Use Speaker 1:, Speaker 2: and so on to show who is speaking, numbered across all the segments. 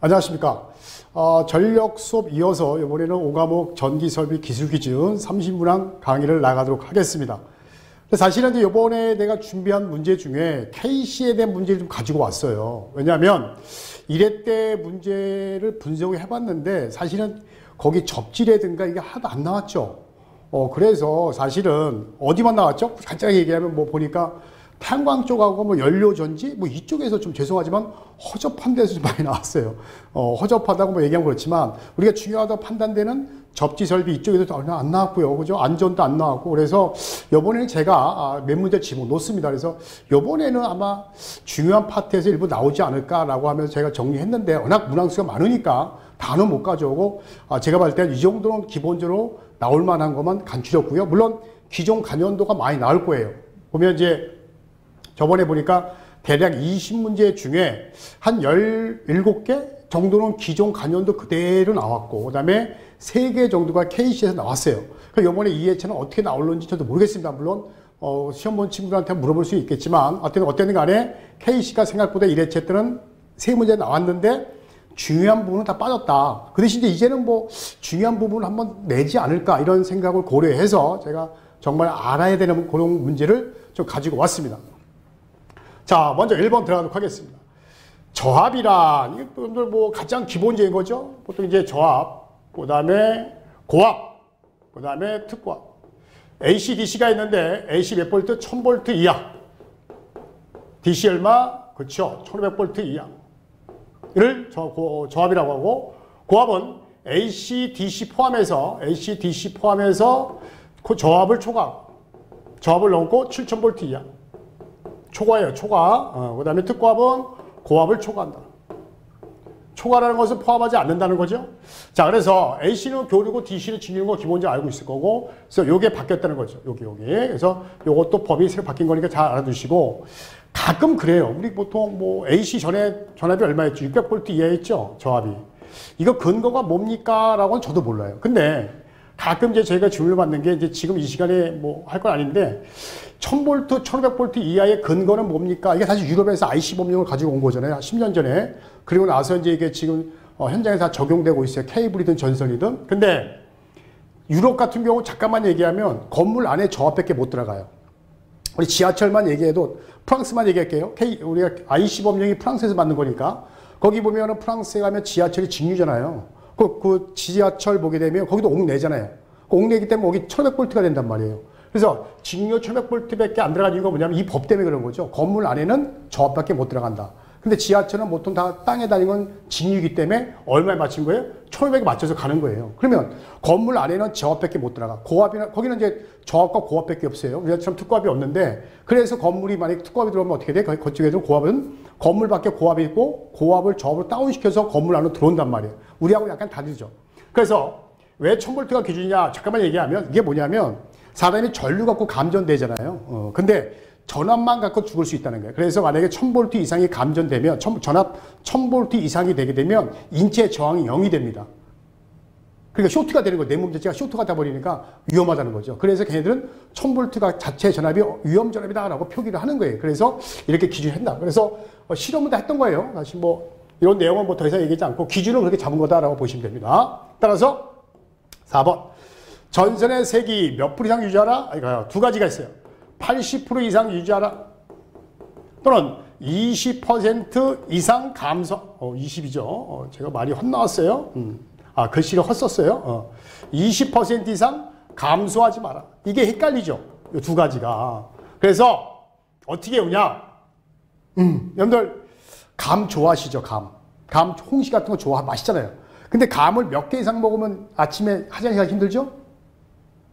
Speaker 1: 안녕하십니까. 전력 수업 이어서 이번에는 5과목 전기설비 기술기준 30문항 강의를 나가도록 하겠습니다. 사실은 이번에 내가 준비한 문제 중에 KC에 대한 문제를 좀 가지고 왔어요. 왜냐하면 1회 때 문제를 분석을 해봤는데 사실은 거기 접지라든가 이게 하나도 안 나왔죠. 그래서 사실은 어디만 나왔죠? 간단하게 얘기하면 뭐 보니까 태양광 쪽하고 뭐 연료전지 뭐 이쪽에서 좀 죄송하지만 허접한 데서 좀 많이 나왔어요. 허접하다고 뭐 얘기하면 그렇지만 우리가 중요하다고 판단되는 접지 설비 이쪽에도 안 나왔고요. 그죠? 안전도 안 나왔고. 그래서 요번에는 제가 몇 문제 집어넣습니다. 그래서 요번에는 아마 중요한 파트에서 일부 나오지 않을까라고 하면서 제가 정리했는데 워낙 문항수가 많으니까 다는 못 가져오고 제가 봤을 때 이 정도는 기본적으로 나올 만한 것만 간추렸고요. 물론 기존 간연도가 많이 나올 거예요. 보면 이제 저번에 보니까 대략 20문제 중에 한 17개 정도는 기존 간연도 그대로 나왔고 그 다음에 3개 정도가 KC에서 나왔어요. 그러니까 이번에 이 회차는 어떻게 나올는지 저도 모르겠습니다. 물론 시험 본 친구들한테 물어볼 수 있겠지만 어쨌든 간에 KC가 생각보다 1회차 때는 3문제 나왔는데 중요한 부분은 다 빠졌다. 그 대신 이제는 뭐 중요한 부분을 한번 내지 않을까 이런 생각을 고려해서 제가 정말 알아야 되는 그런 문제를 좀 가지고 왔습니다. 자, 먼저 1번 들어가도록 하겠습니다. 저합이란, 이게 또 뭐 가장 기본적인 거죠. 보통 이제 저합, 그 다음에 고합, 그 다음에 특고합. AC, DC가 있는데 AC 몇 볼트? 1000볼트 이하. DC 얼마? 그쵸. 1500볼트 이하. 이를 저합이라고 하고, 고합은 AC, DC 포함해서 그 저합을 저합을 넘고 7000볼트 이하. 초과예요, 초과. 그 다음에 특고합은 고합을 초과한다. 초과라는 것은 포함하지 않는다는 거죠. 자, 그래서 AC는 교류고 DC는 진유인 거 기본적으로 알고 있을 거고, 그래서 요게 바뀌었다는 거죠. 여기. 그래서 요것도 법이 새로 바뀐 거니까 잘 알아두시고, 가끔 그래요. 우리 보통 뭐 AC 전압이 얼마였죠? 600V 이하였죠? 저합이. 이거 근거가 뭡니까? 라고는 저도 몰라요. 근데 가끔 이제 저희가 질문을 받는 게 이제 지금 이 시간에 뭐 할 건 아닌데 1000V, 1500V 이하의 근거는 뭡니까? 이게 사실 유럽에서 IC 법령을 가지고 온 거잖아요. 10년 전에. 그리고 나서 이제 이게 지금 현장에서 다 적용되고 있어요. 케이블이든 전선이든. 근데 유럽 같은 경우 잠깐만 얘기하면 건물 안에 저압밖에 못 들어가요. 우리 지하철만 얘기해도 프랑스만 얘기할게요. 우리가 IC 법령이 프랑스에서 만든 거니까 거기 보면은 프랑스에 가면 지하철이 직류잖아요. 그 지하철 보게 되면 거기도 옥내잖아요. 옥내기 때문에 거기 1500V가 된단 말이에요. 그래서 직류 1500V밖에 안 들어가는 이유가 뭐냐면 이 법 때문에 그런 거죠. 건물 안에는 저압밖에 못 들어간다. 근데 지하철은 보통 다 땅에 다니는 건 직류이기 때문에 얼마에 맞춘 거예요? 1500에 맞춰서 가는 거예요. 그러면 건물 안에는 저압밖에 못 들어가. 고압이나 거기는 이제 저압과 고압밖에 없어요. 우리처럼 특고압이 없는데 그래서 건물이 만약에 특고압이 들어오면 어떻게 돼? 그쪽에도 고압은 건물 밖에 고압이 있고 고압을 저압으로 다운시켜서 건물 안으로 들어온단 말이에요. 우리하고 약간 다르죠. 그래서 왜 1000V가 기준이냐? 잠깐만 얘기하면 이게 뭐냐면 사람이 전류 갖고 감전되잖아요. 근데 전압만 갖고 죽을 수 있다는 거예요. 그래서 만약에 1000V 이상이 감전되면 전압 1000V 이상이 되게 되면 인체 저항이 0이 됩니다. 그러니까 쇼트가 되는 거예요. 내 몸 자체가 쇼트가 돼버리니까 위험하다는 거죠. 그래서 걔네들은 1000V가 자체 전압이 위험 전압이다라고 표기를 하는 거예요. 그래서 이렇게 기준을 한다. 그래서 실험을 다 했던 거예요. 다시 뭐 이런 내용은 뭐 더 이상 얘기하지 않고 기준은 그렇게 잡은 거다라고 보시면 됩니다. 따라서 4번 전선의 색이 몇 프로 이상 유지하라? 두 가지가 있어요. 80% 이상 유지하라. 또는 20% 이상 감소. 20이죠. 제가 말이 헛나왔어요. 글씨를 헛썼어요. 20% 이상 감소하지 마라. 이게 헷갈리죠. 이 두 가지가. 그래서 어떻게 오냐? 여러분들 감 좋아하시죠? 감 홍시 같은 거 좋아 맛있잖아요. 근데 감을 몇 개 이상 먹으면 아침에 화장실 가기 힘들죠?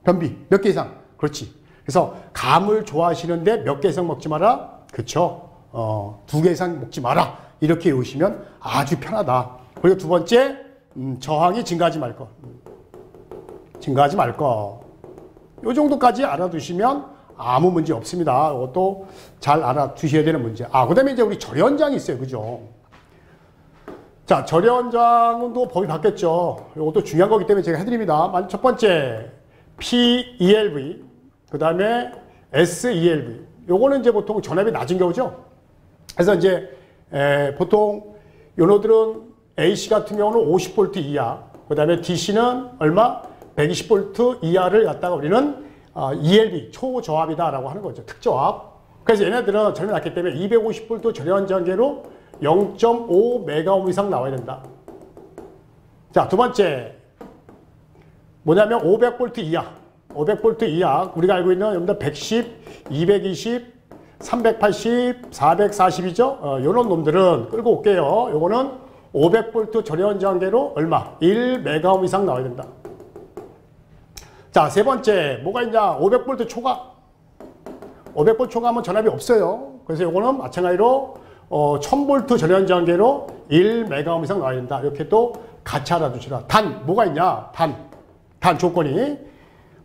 Speaker 1: 변비 몇 개 이상. 그렇지. 그래서 감을 좋아하시는데 몇 개 이상 먹지 마라. 그쵸? 2개 이상 먹지 마라. 이렇게 외우시면 아주 편하다. 그리고 두 번째, 저항이 증가하지 말 것. 증가하지 말 것. 요 정도까지 알아두시면 아무 문제 없습니다. 이것도 잘 알아두셔야 되는 문제. 그 다음에 이제 우리 절연장이 있어요. 그죠? 자, 절연장은 또 법이 바뀌었죠. 이것도 중요한 거기 때문에 제가 해드립니다. 첫 번째, PELV. 그 다음에 SELV. 요거는 이제 보통 전압이 낮은 경우죠. 그래서 이제 보통 요노들은 AC 같은 경우는 50V 이하, 그 다음에 DC는 얼마? 120V 이하를 갖다가 우리는 ELB, 초저압이다라고 하는 거죠. 특저압. 그래서 얘네들은 전혀 낮기 때문에 250V 절연전개로 0.5메가옴 이상 나와야 된다. 자, 두 번째. 뭐냐면 500V 이하. 500V 이하. 우리가 알고 있는 여러분들 110, 220, 380, 440이죠. 요런 놈들은 끌고 올게요. 요거는 500V 절연전개로 얼마? 1메가옴 이상 나와야 된다. 자, 세 번째. 뭐가 있냐? 500V 초과. 500V 초과하면 전압이 없어요. 그래서 요거는 마찬가지로 1000V 절연전개로 1메가옴 이상 나와야 된다. 이렇게 또 같이 알아두시라. 단, 뭐가 있냐? 단 조건이.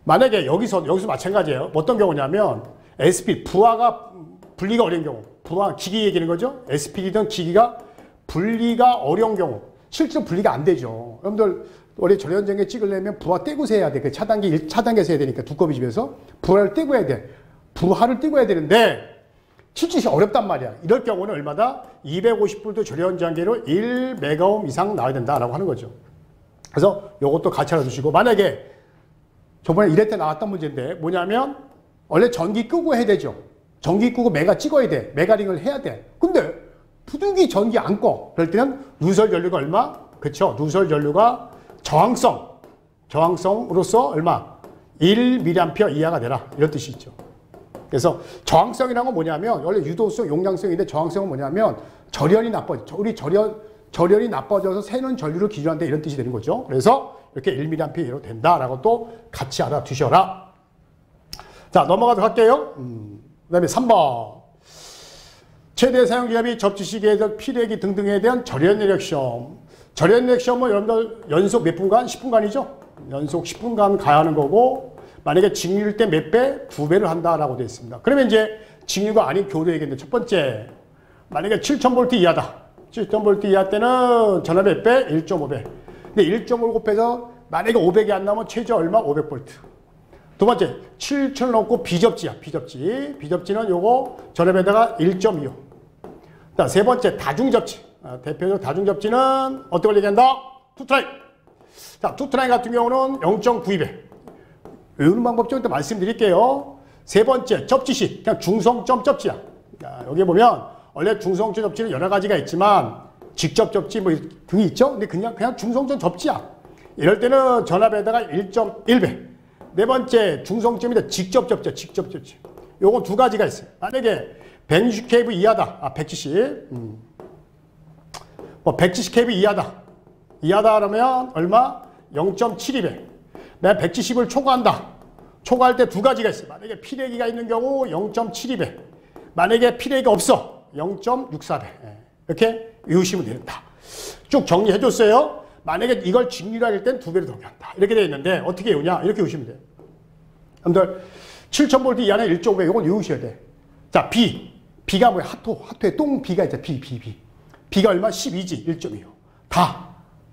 Speaker 1: 만약에 여기서 마찬가지예요. 어떤 경우냐면 SP, 부하가 분리가 어려운 경우. 부하, 기기 얘기하는 거죠. SPD든 기기가 분리가 어려운 경우. 실제로 분리가 안 되죠. 여러분들, 원래 절연전개 찍으려면 부하 떼고서 해야 돼. 그 차단기에서 해야 되니까 두꺼비 집에서. 부하를 떼고 해야 돼. 부하를 떼고 해야 되는데, 실질이 어렵단 말이야. 이럴 경우는 얼마다? 250V 절연전개로 1메가옴 이상 나와야 된다라고 하는 거죠. 그래서 요것도 같이 알아두시고, 만약에 저번에 이럴 때 나왔던 문제인데 뭐냐면 원래 전기 끄고 해야 되죠. 전기 끄고 메가 찍어야 돼. 메가링을 해야 돼. 근데 부득이 전기 안 꺼. 그럴 때는 누설 전류가 얼마? 그쵸. 누설 전류가 저항성으로서 얼마? 1mA 이하가 되라. 이런 뜻이 있죠. 그래서 저항성이라는 건 뭐냐면 원래 유도성, 용량성인데 저항성은 뭐냐면 절연이 나빠져. 우리 절연이 나빠져서 새는 전류를 기준한다. 이런 뜻이 되는 거죠. 그래서 이렇게 1mA로 된다라고 또 같이 알아두셔라. 자, 넘어가도록 할게요. 그 다음에 3번. 최대 사용기간 및 접지시기에 대한 피레기 등등에 대한 절연내력 시험. 절연내력 시험은 여러분들 연속 몇 분간? 10분간이죠? 연속 10분간 가야 하는 거고, 만약에 직류일 때 몇 배? 2배를 한다라고 되어 있습니다. 그러면 이제 직류가 아닌 교류 얘기인데, 첫 번째, 만약에 7000V 이하다. 7000V 이하 때는 전압 몇 배? 1.5배. 근데 1.5를 곱해서 만약에 500이 안 나오면 최저 얼마? 500V. 두 번째, 7000을 넣고 비접지야. 비접지는 요거 전압에다가 1.25. 자, 세 번째, 다중접지. 대표적으로 다중접지는 어떻게 얘기한다? 투트라인. 자, 투트라인 같은 경우는 0.92배. 이런 방법 좀 말씀드릴게요. 세 번째, 접지식. 그냥 중성점 접지야. 자, 여기 보면 원래 중성점 접지는 여러 가지가 있지만 직접 접지 뭐 등이 있죠? 근데 그냥 중성점 접지야. 이럴 때는 전압에다가 1.1배. 네 번째, 중성점이다. 직접 접지. 요거 두 가지가 있어요. 만약에 160kV 이하다. 170. 170kV 이하다. 그러면 얼마? 0.72배. 내가 170을 초과한다. 초과할 때 두 가지가 있어요. 만약에 피레기가 있는 경우 0.72배. 만약에 피레기가 없어. 0.64배. 이렇게 외우시면 된다. 쭉 정리해줬어요. 만약에 이걸 직류로 할 땐 2배로 더 한다. 이렇게 되어 있는데 어떻게 외우냐? 이렇게 외우시면 돼요. 여러분들 7000V 이하는 1.5배. 이건 외우셔야 돼. 자, B가 뭐야? 하토에 똥 B가 있잖아. B가 얼마? 12지. 1.25. 다.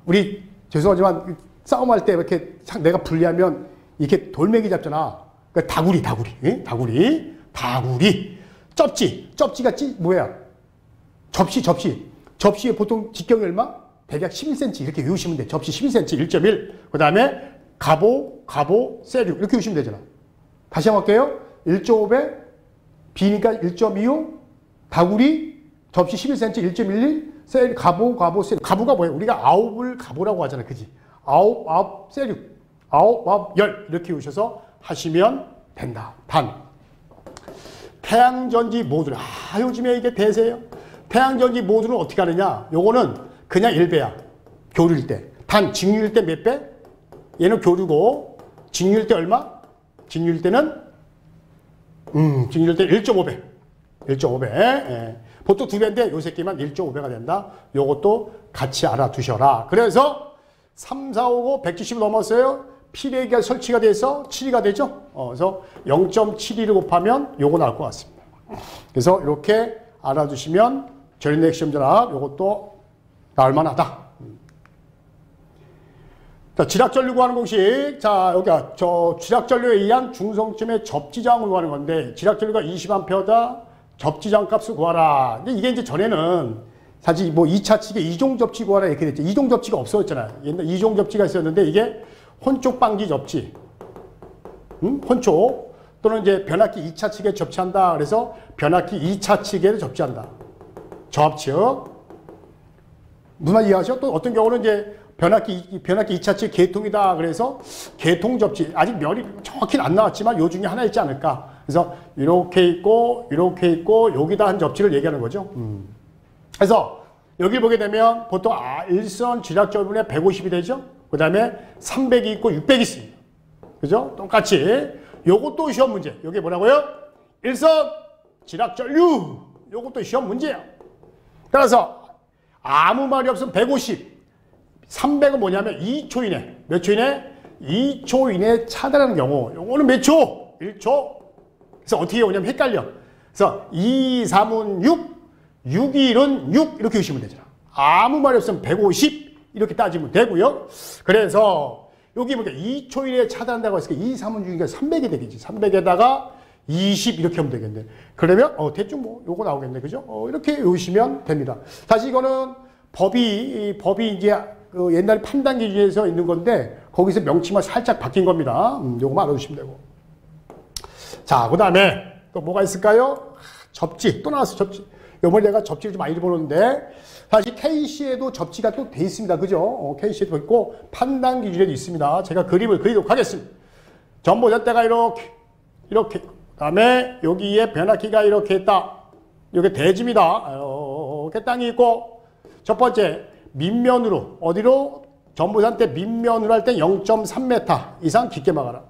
Speaker 1: 우리 죄송하지만 싸움할 때 이렇게 내가 분리하면 이렇게 돌멩이 잡잖아. 그러니까 다구리. 접지가 뭐야? 접시에 보통 직경이 얼마? 대략 11cm 이렇게 외우시면 돼. 접시 11cm 1.1. 그 다음에 가보, 세류 이렇게 외우시면 되잖아. 다시 한번 할게요. 1.5배, B니까 1.25, 다구리, 접시 11cm 1.11, 세류, 가보, 세류. 가보가 뭐예요? 우리가 아홉을 가보라고 하잖아. 그지? 아홉, 세류. 아홉, 열. 이렇게 외우셔서 하시면 된다. 단. 태양전지 모듈. 요즘에 이게 대세예요. 태양전지 모듈은 어떻게 하느냐? 요거는 그냥 1배야. 교류일 때. 단, 직류일 때 몇 배? 얘는 교류고, 직류일 때 얼마? 직류일 때는 1.5배. 1.5배. 예. 보통 2배인데 요 새끼만 1.5배가 된다. 요것도 같이 알아두셔라. 그래서 3, 4, 5, 170을 넘었어요. 피레기가 설치가 돼서 7위가 되죠. 그래서 0.72를 곱하면 요거 나올 것 같습니다. 그래서 이렇게 알아두시면 절연내력 시험 전압 요것도 나올 만하다. 자, 지락전류 구하는 공식. 자, 여기가 지락전류에 의한 중성점의 접지장을 구하는 건데, 지락전류가 20A다. 접지장 값을 구하라. 근데 이게 이제 전에는 사실 뭐 2차 측에 이종 접지 구하라 이렇게 됐죠. 이종 접지가 없었잖아요. 옛날 이종 접지가 있었는데 이게 혼쪽 방지 접지. 혼쪽. 또는 이제 변압기 2차 측에 접지한다. 그래서 변압기 2차 측에 접지한다. 저압측. 무슨 말 이해하죠? 또 어떤 경우는 이제 변압기 2차 측 개통이다. 그래서 개통 접지. 아직 면이 정확히는 안 나왔지만 요 중에 하나 있지 않을까. 그래서 이렇게 있고 여기다 한 접지를 얘기하는 거죠. 그래서 여기 보게 되면 보통 일선 지략점분에 150이 되죠. 그 다음에 300이 있고 600이 있습니다. 그죠? 똑같이 요것도 시험 문제. 여기 뭐라고요? 일선 지략전류. 요것도 시험 문제야. 따라서 아무 말이 없으면 150. 300은 뭐냐면 2초 이내. 몇 초 이내? 2초 이내에 차단하는 경우. 요거는 몇 초? 1초. 그래서 어떻게 오냐면 헷갈려. 그래서 2, 3은 6, 6, 1은 6 이렇게 보시면 되잖아. 아무 말이 없으면 150 이렇게 따지면 되고요. 그래서 여기 보니까 2초 이내에 차단한다고 했으니까 2, 3은 6이니까 300이 되겠지. 300에다가 20 이렇게 하면 되겠네. 그러면 대충 뭐 요거 나오겠네. 그죠? 이렇게 외우시면 됩니다. 다시 이거는 법이 이제 그 옛날 판단 기준에서 있는 건데 거기서 명칭만 살짝 바뀐 겁니다. 요거만 알아두시면 되고. 자, 그 다음에 또 뭐가 있을까요? 접지. 또 나왔어, 접지. 요번에 내가 접지를 좀 많이 보는데 사실 KC에도 접지가 또 돼 있습니다. 그죠? KC에도 있고 판단 기준에도 있습니다. 제가 그림을 그리도록 하겠습니다. 전보잣대가 이렇게 그 다음에 여기에 변압기가 이렇게 있다. 이게 대지입니다. 이렇게 땅이 있고 첫 번째 밑면으로 어디로? 전보잣대 밑면으로 할 때 0.3m 이상 깊게 막아라.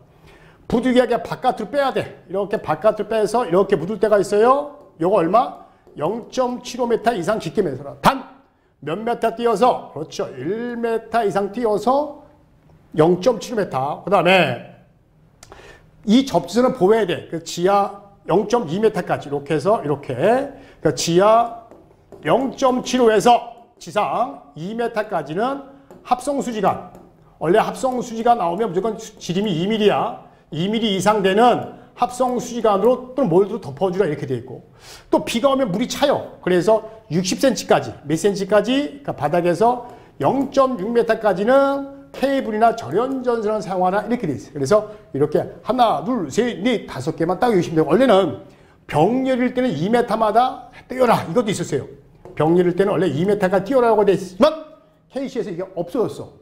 Speaker 1: 부득이하게 바깥으로 빼야 돼. 이렇게 바깥으로 빼서 이렇게 묻을 때가 있어요. 요거 얼마? 0.75m 이상 깊게 매서라. 단 몇 메타 띄어서 그렇죠. 1m 이상 띄어서 0.75m. 그 다음에 이 접지선을 보호해야 돼. 그 지하 0.2m까지 이렇게 해서 이렇게 그 지하 0.75에서 지상 2m까지는 합성수지관. 원래 합성수지관 나오면 무조건 지름이 2mm야. 2mm 이상 되는 합성수지관으로 또는 몰드로 덮어주라 이렇게 돼 있고 또 비가 오면 물이 차요. 그래서 60cm까지 몇 cm까지 그러니까 바닥에서 0.6m까지는 케이블이나 절연전선을 사용하라 이렇게 돼 있어요. 그래서 이렇게 하나 둘 셋 넷 다섯 개만 딱 외우시면 되고 원래는 병렬일 때는 2m마다 띄어라 이것도 있었어요. 병렬일 때는 원래 2m가 띄어라고 돼 있지만 KC에서 이게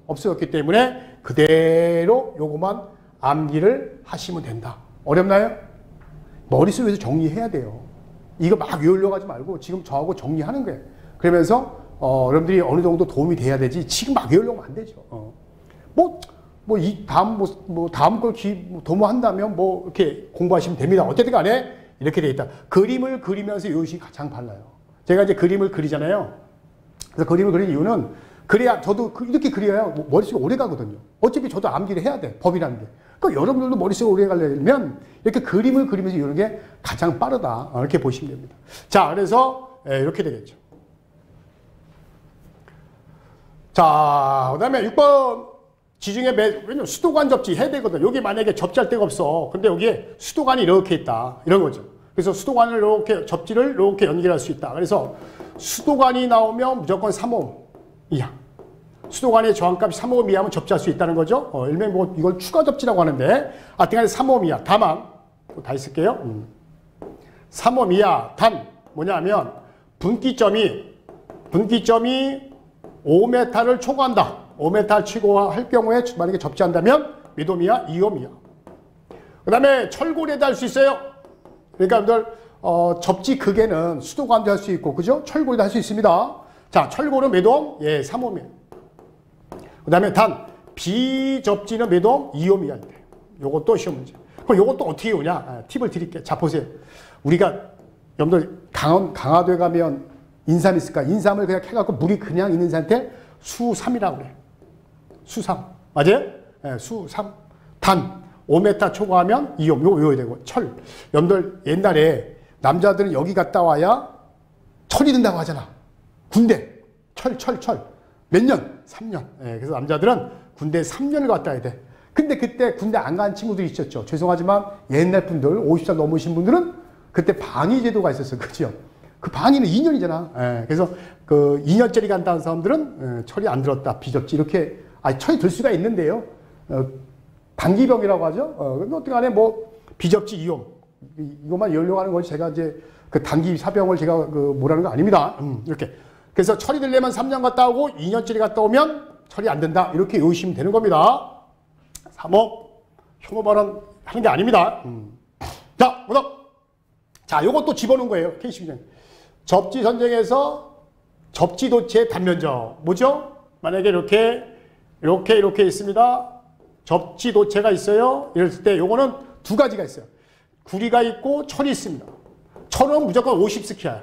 Speaker 1: 없어졌기 때문에 그대로 요거만 암기를 하시면 된다. 어렵나요? 머릿속에서 정리해야 돼요. 이거 막 외우려고 하지 말고 지금 저하고 정리하는 거예요. 그러면서 여러분들이 어느 정도 도움이 돼야 되지 지금 막 외우려고 하면 안 되죠. 다음 걸 도모한다면 뭐 이렇게 공부하시면 됩니다. 어쨌든 간에 이렇게 돼 있다. 그림을 그리면서 외우시기 가장 빨라요. 제가 이제 그림을 그리잖아요. 그래서 그림을 그리는 이유는 그래야 저도 이렇게 그려야 머릿속에 오래 가거든요. 어차피 저도 암기를 해야 돼. 법이라는 게. 그러니까 여러분들도 머릿속에 오래 가려면 이렇게 그림을 그리면서 이러는 게 가장 빠르다. 이렇게 보시면 됩니다. 자, 그래서 이렇게 되겠죠. 자, 그 다음에 6번 지중해 왜냐면 수도관 접지 해야 되거든. 여기 만약에 접지할 데가 없어. 근데 여기에 수도관이 이렇게 있다. 이런 거죠. 그래서 수도관을 이렇게 접지를 이렇게 연결할 수 있다. 그래서 수도관이 나오면 무조건 3옴 이하. 수도관의 저항값이 3옴 이하면 접지할 수 있다는 거죠. 일명 뭐 이걸 추가 접지라고 하는데 하여튼간에 3옴 이하. 다만 다 있을게요. 3옴 이하. 단 뭐냐면 분기점이 5m를 초과한다. 5m 초과할 경우에 만약에 접지한다면 몇 옴 이하? 2옴 이하. 그 다음에 철골에도 할 수 있어요. 그러니까 여러분들 접지 극에는 수도관도 할 수 있고 그죠? 철골에도 할 수 있습니다. 자, 철골은 몇 옴? 예, 3옴이에요. 그 다음에 단 비접지는 몇 옴? 2옴 이하인데 요것도 시험 문제. 그럼 요것도 어떻게 오냐? 팁을 드릴게요. 자, 보세요. 우리가 여러분들 강화도에 가면 인삼 있을까? 인삼을 그냥 캐갖고 물이 그냥 있는 상태 수3이라고 그래요. 수3. 맞아요? 네, 수3. 단 5m 초과하면 2옴. 요거 외워야 되고. 철. 여러분들 옛날에 남자들은 여기 갔다 와야 철이 든다고 하잖아. 군대. 철. 몇 년? 3년. 네, 그래서 남자들은 군대 3년을 갔다 와야 돼. 근데 그때 군대 안 간 친구들이 있었죠. 죄송하지만 옛날 분들, 50살 넘으신 분들은 그때 방위 제도가 있었어요. 그죠? 그 방위는 2년이잖아. 예, 그래서 그 2년짜리 간다는 사람들은 철이 안 들었다, 비접지 이렇게 철이 들 수가 있는데요. 단기병이라고 하죠. 근데 어떻게 간에 뭐 비접지 이용 이것만 열려고 하는 거지 제가 이제 그 단기 사병을 제가 그 뭐라는 거 아닙니다. 이렇게. 그래서 철이 들려면 3년 갔다 오고 2년짜리 갔다 오면 철이 안 된다. 이렇게 외우시면 되는 겁니다. 3호 혐오 발언 하는 게 아닙니다. 자, 보다. 자, 요것도 집어넣은 거예요. K12년. 접지 전쟁에서 접지 도체 단면적. 뭐죠? 만약에 이렇게 있습니다. 접지 도체가 있어요. 이랬을 때 요거는 두 가지가 있어요. 구리가 있고 철이 있습니다. 철은 무조건 50스키야.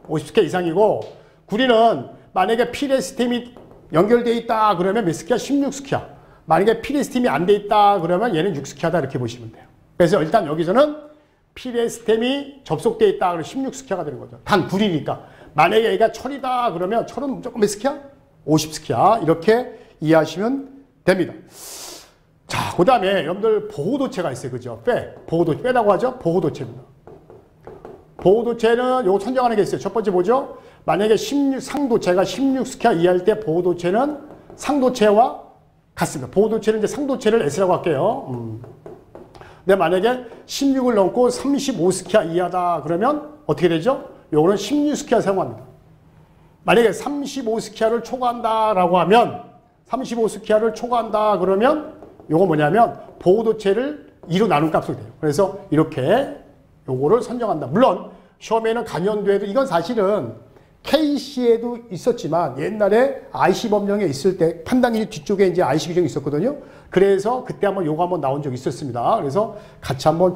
Speaker 1: 50스키 이상이고 구리는 만약에 피레스템이 연결되어 있다 그러면 몇 스키야? 16스키야. 만약에 피레스템이 안 돼 있다 그러면 얘는 6스키야다 이렇게 보시면 돼요. 그래서 일단 여기서는 피레스템이 접속되어 있다 그러면 16스키야가 되는 거죠. 단 구리니까. 만약에 얘가 철이다 그러면 철은 무조건 몇 스키야? 50스키야. 이렇게 이해하시면 됩니다. 자, 그 다음에 여러분들 보호도체가 있어요. 그죠? 보호도체. 빼라고 하죠? 보호도체입니다. 보호도체는 요거 선정하는 게 있어요. 첫 번째 뭐죠? 만약에 상도체가 16스키야 이하일 때 보호도체는 상도체와 같습니다. 보호도체는 이제 상도체를 S라고 할게요. 근데 만약에 16을 넘고 35스키야 이하다 그러면 어떻게 되죠? 요거는 16스키야 사용합니다. 만약에 35스키야를 초과한다라고 하면 35스키야를 초과한다 그러면 요거 뭐냐면 보호도체를 2로 나눈 값으로 돼요. 그래서 이렇게 요거를 선정한다. 물론 시험에는 간연도에도 이건 사실은 KC에도 있었지만 옛날에 IC 법령에 있을 때 판단기 뒤쪽에 이제 IC 규정이 있었거든요. 그래서 그때 한번 요거 한번 나온 적이 있었습니다. 그래서 같이 한번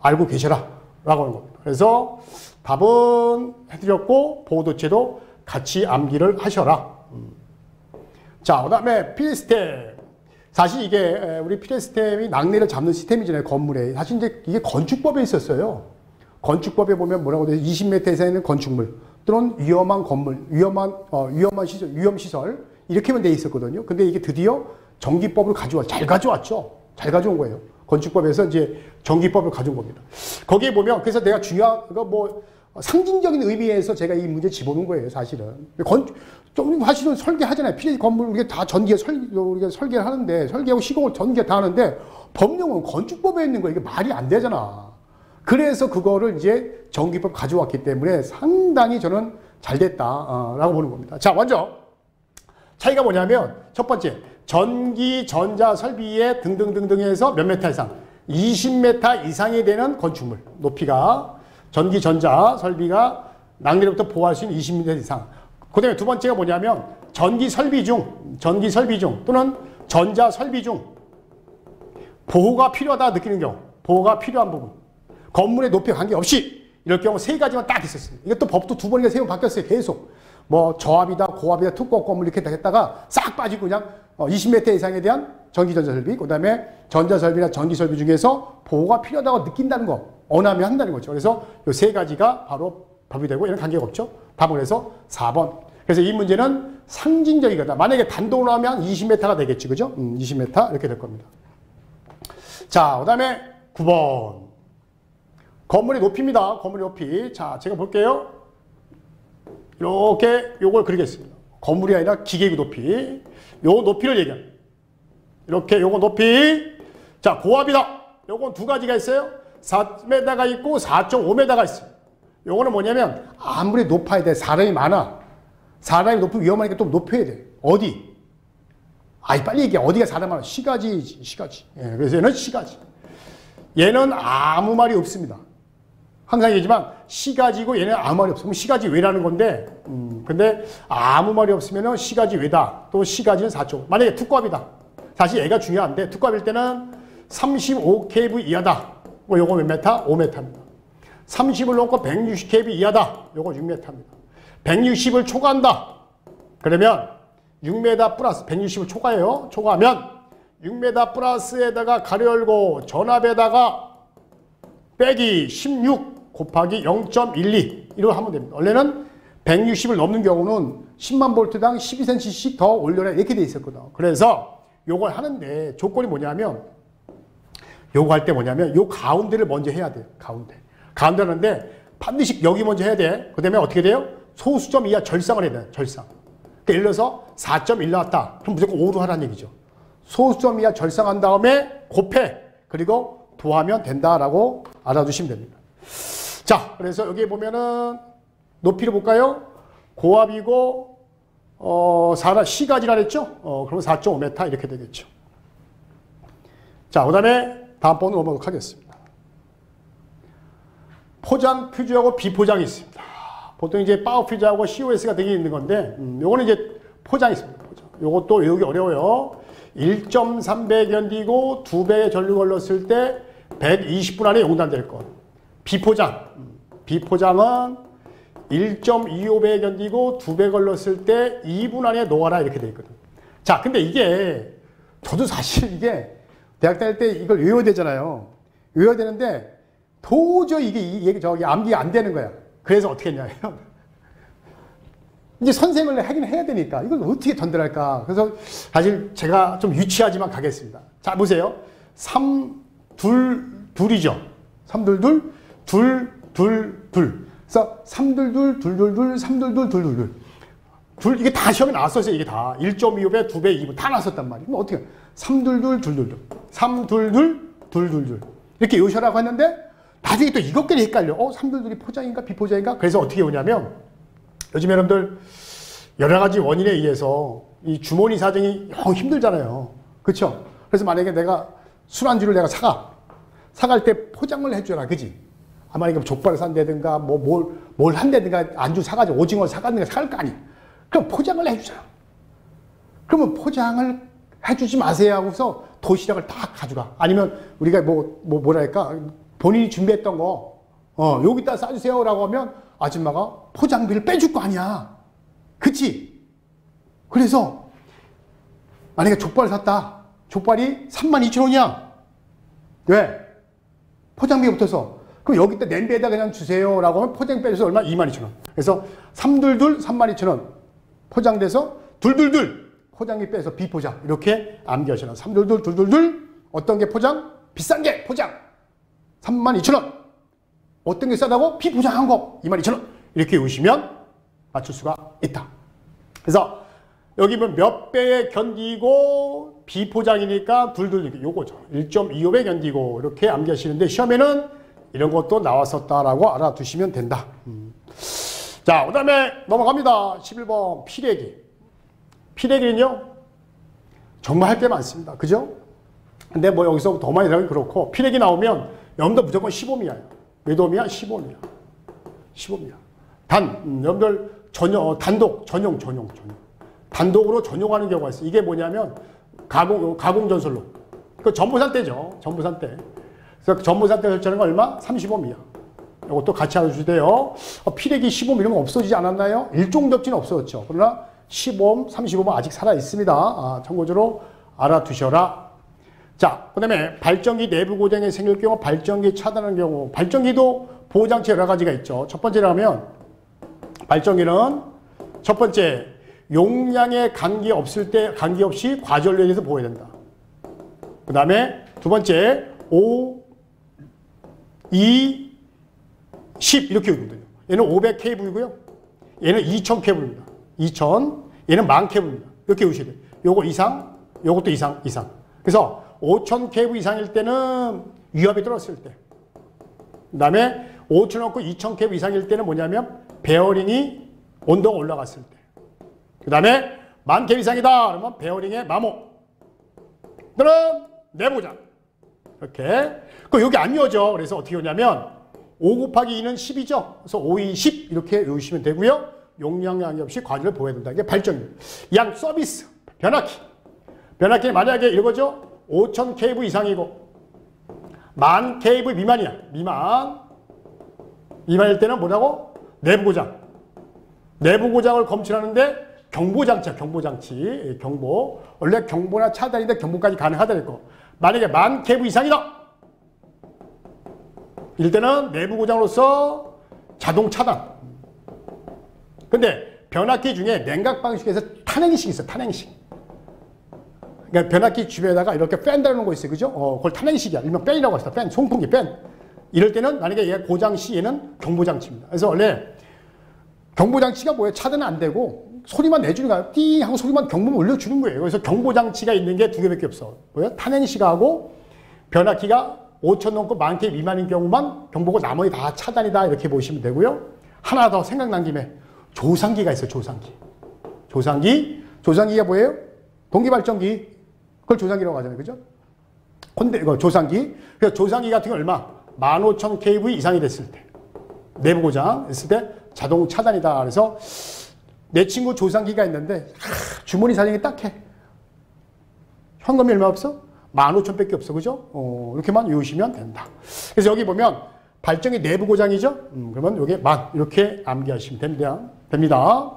Speaker 1: 알고 계셔라 라고 하는 겁니다. 그래서 답은 해드렸고 보호도체도 같이 암기를 하셔라. 자, 그 다음에 피레스템. 사실 이게 우리 피레스템이 낙뢰를 잡는 시스템이잖아요. 건물에. 사실 이제 이게 건축법에 있었어요. 건축법에 보면 뭐라고 돼요? 20m 이상에 있는 건축물 또는 위험한 건물, 위험한 시설, 위험시설 이렇게만 돼 있었거든요. 근데 이게 드디어 전기법을 잘 가져왔죠. 잘 가져온 거예요. 건축법에서 이제 전기법을 가져온 겁니다. 거기에 보면 그래서 내가 중요한 거 뭐 상징적인 의미에서 제가 이 문제 집어넣은 거예요, 사실은. 좀 사실은 설계하잖아요. 피레 건물 우리가 다 우리가 설계를 하는데 설계하고 시공을 전기가 다 하는데 법령은 건축법에 있는 거 이게 말이 안 되잖아. 그래서 그거를 이제 전기법 가져왔기 때문에 상당히 저는 잘 됐다라고 보는 겁니다. 자, 먼저 차이가 뭐냐면 첫 번째 전기, 전자, 설비에 등등등등해서 몇 메타 이상 20m 이상이 되는 건축물 높이가 전기, 전자, 설비가 낙뢰로부터 보호할 수 있는 20m 이상. 그 다음에 두 번째가 뭐냐면 전기 설비 중 또는 전자 설비 중 보호가 필요하다 느끼는 경우, 보호가 필요한 부분. 건물의 높이와 관계없이 이럴 경우 세 가지만 딱 있었습니다. 이것도 법도 두 번이나 세 번 바뀌었어요. 계속. 뭐 저압이다, 고압이다, 특고 건물 이렇게 했다가 싹 빠지고 그냥 20m 이상에 대한 전기, 전자 설비, 그 다음에 전자 설비나 전기 설비 중에서 보호가 필요하다고 느낀다는 거, 원하면 한다는 거죠. 그래서 이 세 가지가 바로 법이 되고 이런 관계가 없죠. 답은 그래서 4번. 그래서 이 문제는 상징적이다. 만약에 단독으로 하면 20m가 되겠지, 그죠? 20m 이렇게 될 겁니다. 자, 그 다음에 9번. 건물의 높이입니다. 건물의 높이. 자, 제가 볼게요. 이렇게 요걸 그리겠습니다. 건물이 아니라 기계의 높이. 요 높이를 얘기합니다. 이렇게 요거 높이. 자, 고압이다. 요건 두 가지가 있어요. 4m가 있고 4.5m가 있어요. 요거는 뭐냐면 아무리 높아야 돼. 사람이 많아. 사람이 높으면 위험하니까 좀 높여야 돼. 어디? 빨리 얘기해. 어디가 사람 많아? 시가지지, 시가지. 예, 그래서 얘는 시가지. 얘는 아무 말이 없습니다. 항상 얘기지만 시가지고 얘는 아무 말이 없어. 그럼 시가지 외라는 건데, 근데 아무 말이 없으면 시가지 외다. 또 시가지는 4조. 만약에 투과비다. 사실 얘가 중요한데 투과비일 때는 35kV 이하다. 요거 몇 메타? 5m입니다. 30을 넘고 160kV 이하다. 요거 6m입니다. 160을 초과한다. 그러면 6m 플러스 160을 초과해요. 초과하면 6m 플러스에다가 가로 열고 전압에다가 빼기 16 곱하기 0.12 이렇게 하면 됩니다. 원래는 160을 넘는 경우는 10만 볼트당 12cm씩 더 올려라 이렇게 돼 있었거든. 그래서 요걸 하는데 조건이 뭐냐면 요거 할 때 뭐냐면 요 가운데를 먼저 해야 돼요. 가운데 하는데 반드시 여기 먼저 해야 돼. 그 다음에 어떻게 돼요? 소수점 이하 절상을 해야 돼. 절상. 그러니까 예를 들어서 4.1 나왔다. 그럼 무조건 5로 하라는 얘기죠. 소수점 이하 절상한 다음에 곱해. 그리고 더하면 된다라고 알아두시면 됩니다. 자, 그래서 여기 보면은 높이를 볼까요? 고압이고 C가 지나랬죠? 그러면 4.5m 이렇게 되겠죠. 자, 그 다음에 다음 번으로 넘어가도록 하겠습니다. 포장 퓨즈하고 비포장이 있습니다. 보통 이제 파워 퓨즈하고 COS가 되게 있는 건데, 요거는 이제 포장이 있습니다. 포장. 요것도 외우기 어려워요. 1.3배 견디고 2배의 전류 걸렀을 때 120분 안에 용단될 것. 비포장. 비포장은 1.25배 견디고 2배 걸렀을 때 2분 안에 녹아라 이렇게 돼 있거든. 자, 근데 이게 저도 사실 이게 대학 다닐 때 이걸 외워야 되잖아요. 외워야 되는데 도저히 이게 저기 암기가 안 되는 거야. 그래서 어떻게 했냐면 이제 선생을 하긴 해야 되니까 이걸 어떻게 전달할까. 그래서 사실 제가 좀 유치하지만 가겠습니다. 자, 보세요. 3, 2, 2이죠. 3, 2, 2, 2, 2, 2. 그래서 3, 2, 2, 2, 2, 2, 3, 2, 2, 2, 2, 2. 이게 다 시험에 나왔었어요. 이게 다 1.25배, 2배, 2분 다 나왔었단 말이에요. 그럼 어떻게 3, 2, 2, 2, 2, 2. 3, 2, 2, 2, 2, 2. 이렇게 요셔라고 했는데 나중에 또 이것끼리 헷갈려. 3, 2, 2이 포장인가 비포장인가? 그래서 어떻게 오냐면 요즘 여러분들 여러 가지 원인에 의해서 이 주머니 사정이 영 힘들잖아요. 그렇죠? 그래서 만약에 내가 술안주를 내가 사갈 때 포장을 해줘라. 그지? 아마 이게 족발을 산다든가 뭘 한다든가 안주 사가지고 오징어 사갔는가 사갈 거 아니야. 그럼 포장을 해주잖아. 그러면 포장을 해주지 마세요 하고서 도시락을 딱 가져가. 아니면 우리가 뭐랄까 본인이 준비했던 거 여기다 싸주세요 라고 하면 아줌마가 포장비를 빼줄 거 아니야. 그치? 그래서 만약에 족발을 샀다. 족발이 32,000원이야. 왜? 포장비가 붙어서. 그럼 여기다 냄비에다 그냥 주세요 라고 하면 포장 빼줘서 얼마? 22,000원. 그래서 322 32,000원 포장돼서 222 포장비 빼서 비포장 이렇게 암기하시나. 322 222 어떤 게 포장? 비싼 게 포장 32,000원. 어떤 게 싸다고? 비포장한 거 22,000원. 이렇게 외우시면 맞출 수가 있다. 그래서 여기 보면 몇 배에 견디고 비포장이니까 222 요거죠. 1.25배 견디고 이렇게 암기하시는데 시험에는 이런 것도 나왔었다라고 알아두시면 된다. 자, 그 다음에 넘어갑니다. 11번 피레기. 피레기는요 정말 할 게 많습니다. 그죠? 근데 뭐 여기서 더 많이 들어가긴 그렇고 피레기 나오면 여러분들 무조건 15미야예요. 몇 오미야? 15미야. 15미야. 여러분들 단독 전용. 단독으로 전용하는 경우가 있어요. 이게 뭐냐면 가공 전설로. 그 전부산 때죠. 전부산 때. 그래서 전부산 때 설치하는 거 얼마? 35미야. 이것도 같이 알아주시대요. 피레기 15mm 면 없어지지 않았나요? 일종접지는 없어졌죠. 그러나 15mm, 35mm 아직 살아있습니다. 참고적으로 알아두셔라. 자, 그 다음에 발전기 내부 고장이 생길 경우, 발전기 차단하는 경우, 발전기도 보호장치 여러 가지가 있죠. 첫 번째라면, 발전기는 첫 번째, 용량에 관계 없을 때, 관계없이 과전류에 대해서 보호해야 된다. 그 다음에 두 번째, 5, 2, 10 이렇게 오거든요. 얘는 500kV이고요. 얘는 2000kV입니다. 2000, 얘는 10,000kV입니다. 이렇게 오셔야 돼요. 요거 이상, 요것도 이상. 그래서 5000kV 이상일 때는 위압이 떨어졌을 때. 그 다음에 5000 넣고 2000kV 이상일 때는 뭐냐면 베어링이 온도가 올라갔을 때. 그 다음에 10,000kV 이상이다 그러면 베어링의 마모. 그럼 내보자. 이렇게. 그 여기 안 이어져. 그래서 어떻게 오냐면 5 곱하기 2는 10이죠. 그래서 5, 2, 10 이렇게 외우시면 되고요. 용량 양이 없이 과전을 보호해야 된다. 이게 발전기. 양 서비스. 변압기 만약에 이거죠. 5000kV 이상이고 10,000kV 미만이야. 미만일 때는 뭐라고? 내부 고장. 내부 고장을 검출하는데 경보장치야. 경보. 원래 경보나 차단인데 경보까지 가능하다 했고 만약에 10,000kV 이상이다. 이럴 때는 내부 고장으로서 자동 차단. 근데 변압기 중에 냉각 방식에서 탄행식 있어. 탄행식. 그러니까 변압기 주변에다가 이렇게 팬 달아놓은 거 있어요. 그죠? 그걸 탄행식이야. 일명 팬이라고 합시다. 팬, 송풍기 팬. 이럴 때는 만약에 얘가 고장시 얘는 경보장치입니다. 그래서 원래 경보장치가 뭐예요? 차단은 안 되고 소리만 내주는 거야. 띠 하고 소리만 경보만 올려주는 거예요. 그래서 경보장치가 있는 게 두 개밖에 없어. 뭐예요? 탄행시가하고 변압키가 5,000 넘고 10,000개 미만인 경우만 경보고 나머지 다 차단이다 이렇게 보시면 되고요. 하나 더 생각난 김에 조상기가 있어요. 조상기가 뭐예요? 동기발전기. 그걸 조상기라고 하잖아요. 그죠? 근데 이거 조상기. 그래서 조상기 같은 거 얼마? 15,000kV 이상이 됐을 때. 내부 고장 했을 때 자동 차단이다. 그래서 내 친구 조상기가 있는데 주머니 사정이 딱해. 현금이 얼마 없어? 15,000밖에 없어. 그죠? 이렇게만 외우시면 된다. 그래서 여기 보면 발전기 내부 고장이죠? 그러면 요게 만 이렇게 암기하시면 됩니다.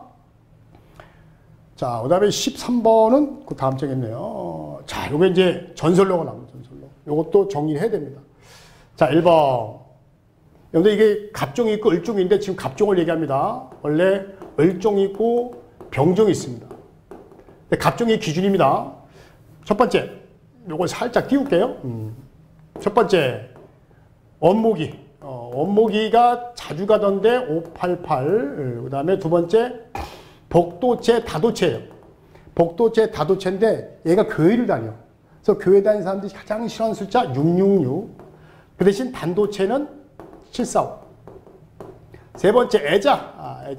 Speaker 1: 자, 그 다음에 13번은 그 다음 장이겠네요. 자, 요게 이제 전설로가 나옵니다. 전설로. 요것도 정리를 해야 됩니다. 자, 1번. 여러분들 이게 갑종이 있고 을종인데 지금 갑종을 얘기합니다. 원래 을종이 있고 병종이 있습니다. 갑종이 기준입니다. 첫 번째, 요걸 살짝 띄울게요. 첫 번째, 원모기. 원모기가 자주 가던데 588. 그 다음에 두 번째, 복도체 다도체예요. 복도체 다도체인데 얘가 교회를 다녀. 그래서 교회 다니는 사람들이 가장 싫어하는 숫자 666. 그 대신 단도체는 745. 세 번째 애자.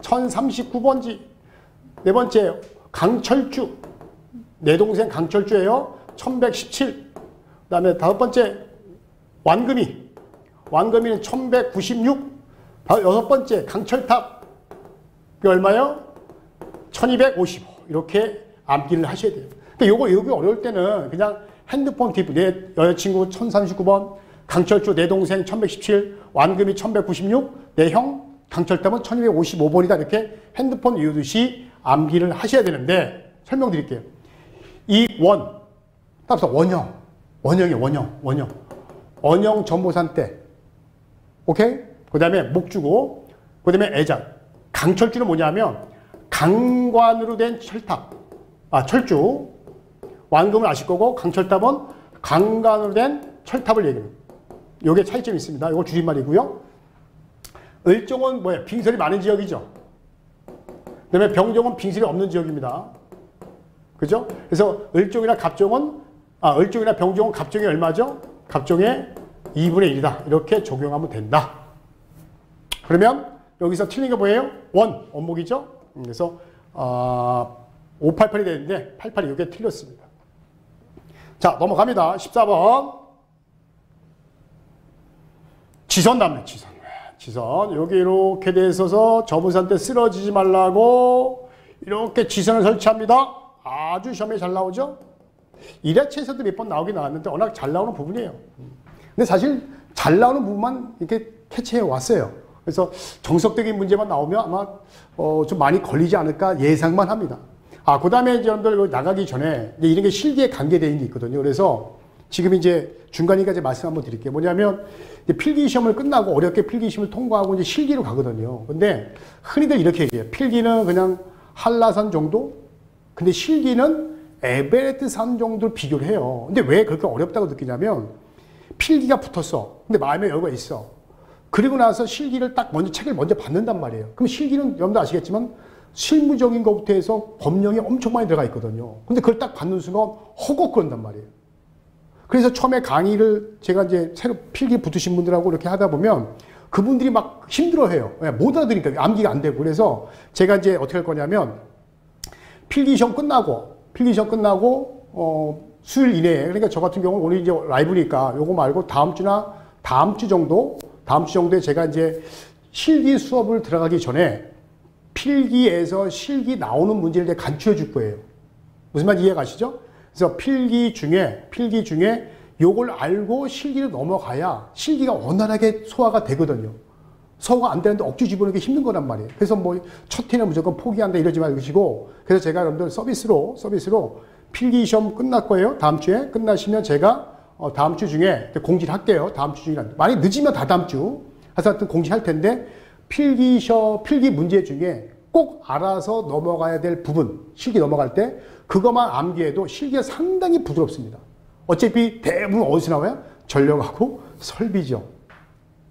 Speaker 1: 1039번지. 네 번째 강철주. 내 동생 강철주예요. 1117. 그 다음에 다섯 번째 완금이는 1196. 여섯 번째 강철탑. 이게 얼마요? 1255. 이렇게 암기를 하셔야 돼요. 그러니까 요거 어려울 때는 그냥 핸드폰 뒷부, 내 여자친구 1039번, 강철주 내 동생 1117, 완금이 1196, 내 형 강철탑은 1255번이다. 이렇게 핸드폰 외우듯이 암기를 하셔야 되는데 설명드릴게요. 이 따라서 원형 전보산 때. 오케이? 그 다음에 목주고, 그 다음에 애자. 강철주는 뭐냐면 강관으로 된 철주. 완금은 아실 거고 강철탑은 강관으로 된 철탑을 얘기합니다. 요게 차이점이 있습니다. 이거 줄임말이고요. 을종은 뭐예요? 빙설이 많은 지역이죠. 그 다음에 병종은 빙설이 없는 지역입니다. 그죠? 그래서 을종이나 병종은 갑종이 얼마죠? 갑종의 2분의 1이다. 이렇게 적용하면 된다. 그러면 여기서 틀린 게 뭐예요? 원목이죠? 그래서 588이 되는데 88이 이게 틀렸습니다. 자, 넘어갑니다. 14번. 지선 남네, 지선. 여기 이렇게 돼 있어서 저분산 때 쓰러지지 말라고 이렇게 지선을 설치합니다. 아주 시험에 잘 나오죠? 1회차에서도 몇 번 나오긴 나왔는데 워낙 잘 나오는 부분이에요. 근데 사실 잘 나오는 부분만 이렇게 캐치해 왔어요. 그래서 정석적인 문제만 나오면 아마 좀 많이 걸리지 않을까 예상만 합니다. 그 다음에 이제 여러분들 나가기 전에 이제 이런 게 실기에 관계되어 있는 게 있거든요. 그래서 지금 이제 중간까지 말씀 한번 드릴게요. 뭐냐면 필기 시험을 끝나고 어렵게 필기 시험을 통과하고 이제 실기로 가거든요. 근데 흔히들 이렇게 얘기해요. 필기는 그냥 한라산 정도? 근데 실기는 에베레스트산 정도를 비교를 해요. 근데 왜 그렇게 어렵다고 느끼냐면 필기가 붙었어. 근데 마음에 여유가 있어. 그리고 나서 실기를 딱 책을 먼저 받는단 말이에요. 그럼 실기는 여러분도 아시겠지만 실무적인 것부터 해서 법령이 엄청 많이 들어가 있거든요. 근데 그걸 딱 받는 순간 허걱 그런단 말이에요. 그래서 처음에 강의를 제가 이제 새로 필기 붙으신 분들하고 이렇게 하다 보면 그분들이 막 힘들어해요. 못 알아들으니까 암기가 안 되고. 그래서 제가 이제 어떻게 할 거냐면 필기 시험 끝나고 수요일 이내에, 그러니까 저 같은 경우는 오늘 이제 라이브니까 요거 말고 다음 주 정도에 제가 이제 실기 수업을 들어가기 전에 필기에서 실기 나오는 문제를 내가 간추려 줄 거예요. 무슨 말인지 이해 가시죠? 그래서 필기 중에 요걸 알고 실기를 넘어가야 실기가 원활하게 소화가 되거든요. 소화가 안 되는데 억지 집어넣기 힘든 거란 말이에요. 그래서 뭐 첫 해는 무조건 포기한다 이러지 마시고, 그래서 제가 여러분들 서비스로 필기 시험 끝날 거예요. 다음 주에 끝나시면 제가 다음 주 중에 공지를 할게요. 다음 주 중에 많이 늦으면 다 다음 주 하여튼 공지할 텐데 필기 문제 중에 꼭 알아서 넘어가야 될 부분, 실기 넘어갈 때 그것만 암기해도 실기가 상당히 부드럽습니다. 어차피 대부분 어디서 나와요? 전력하고 설비죠.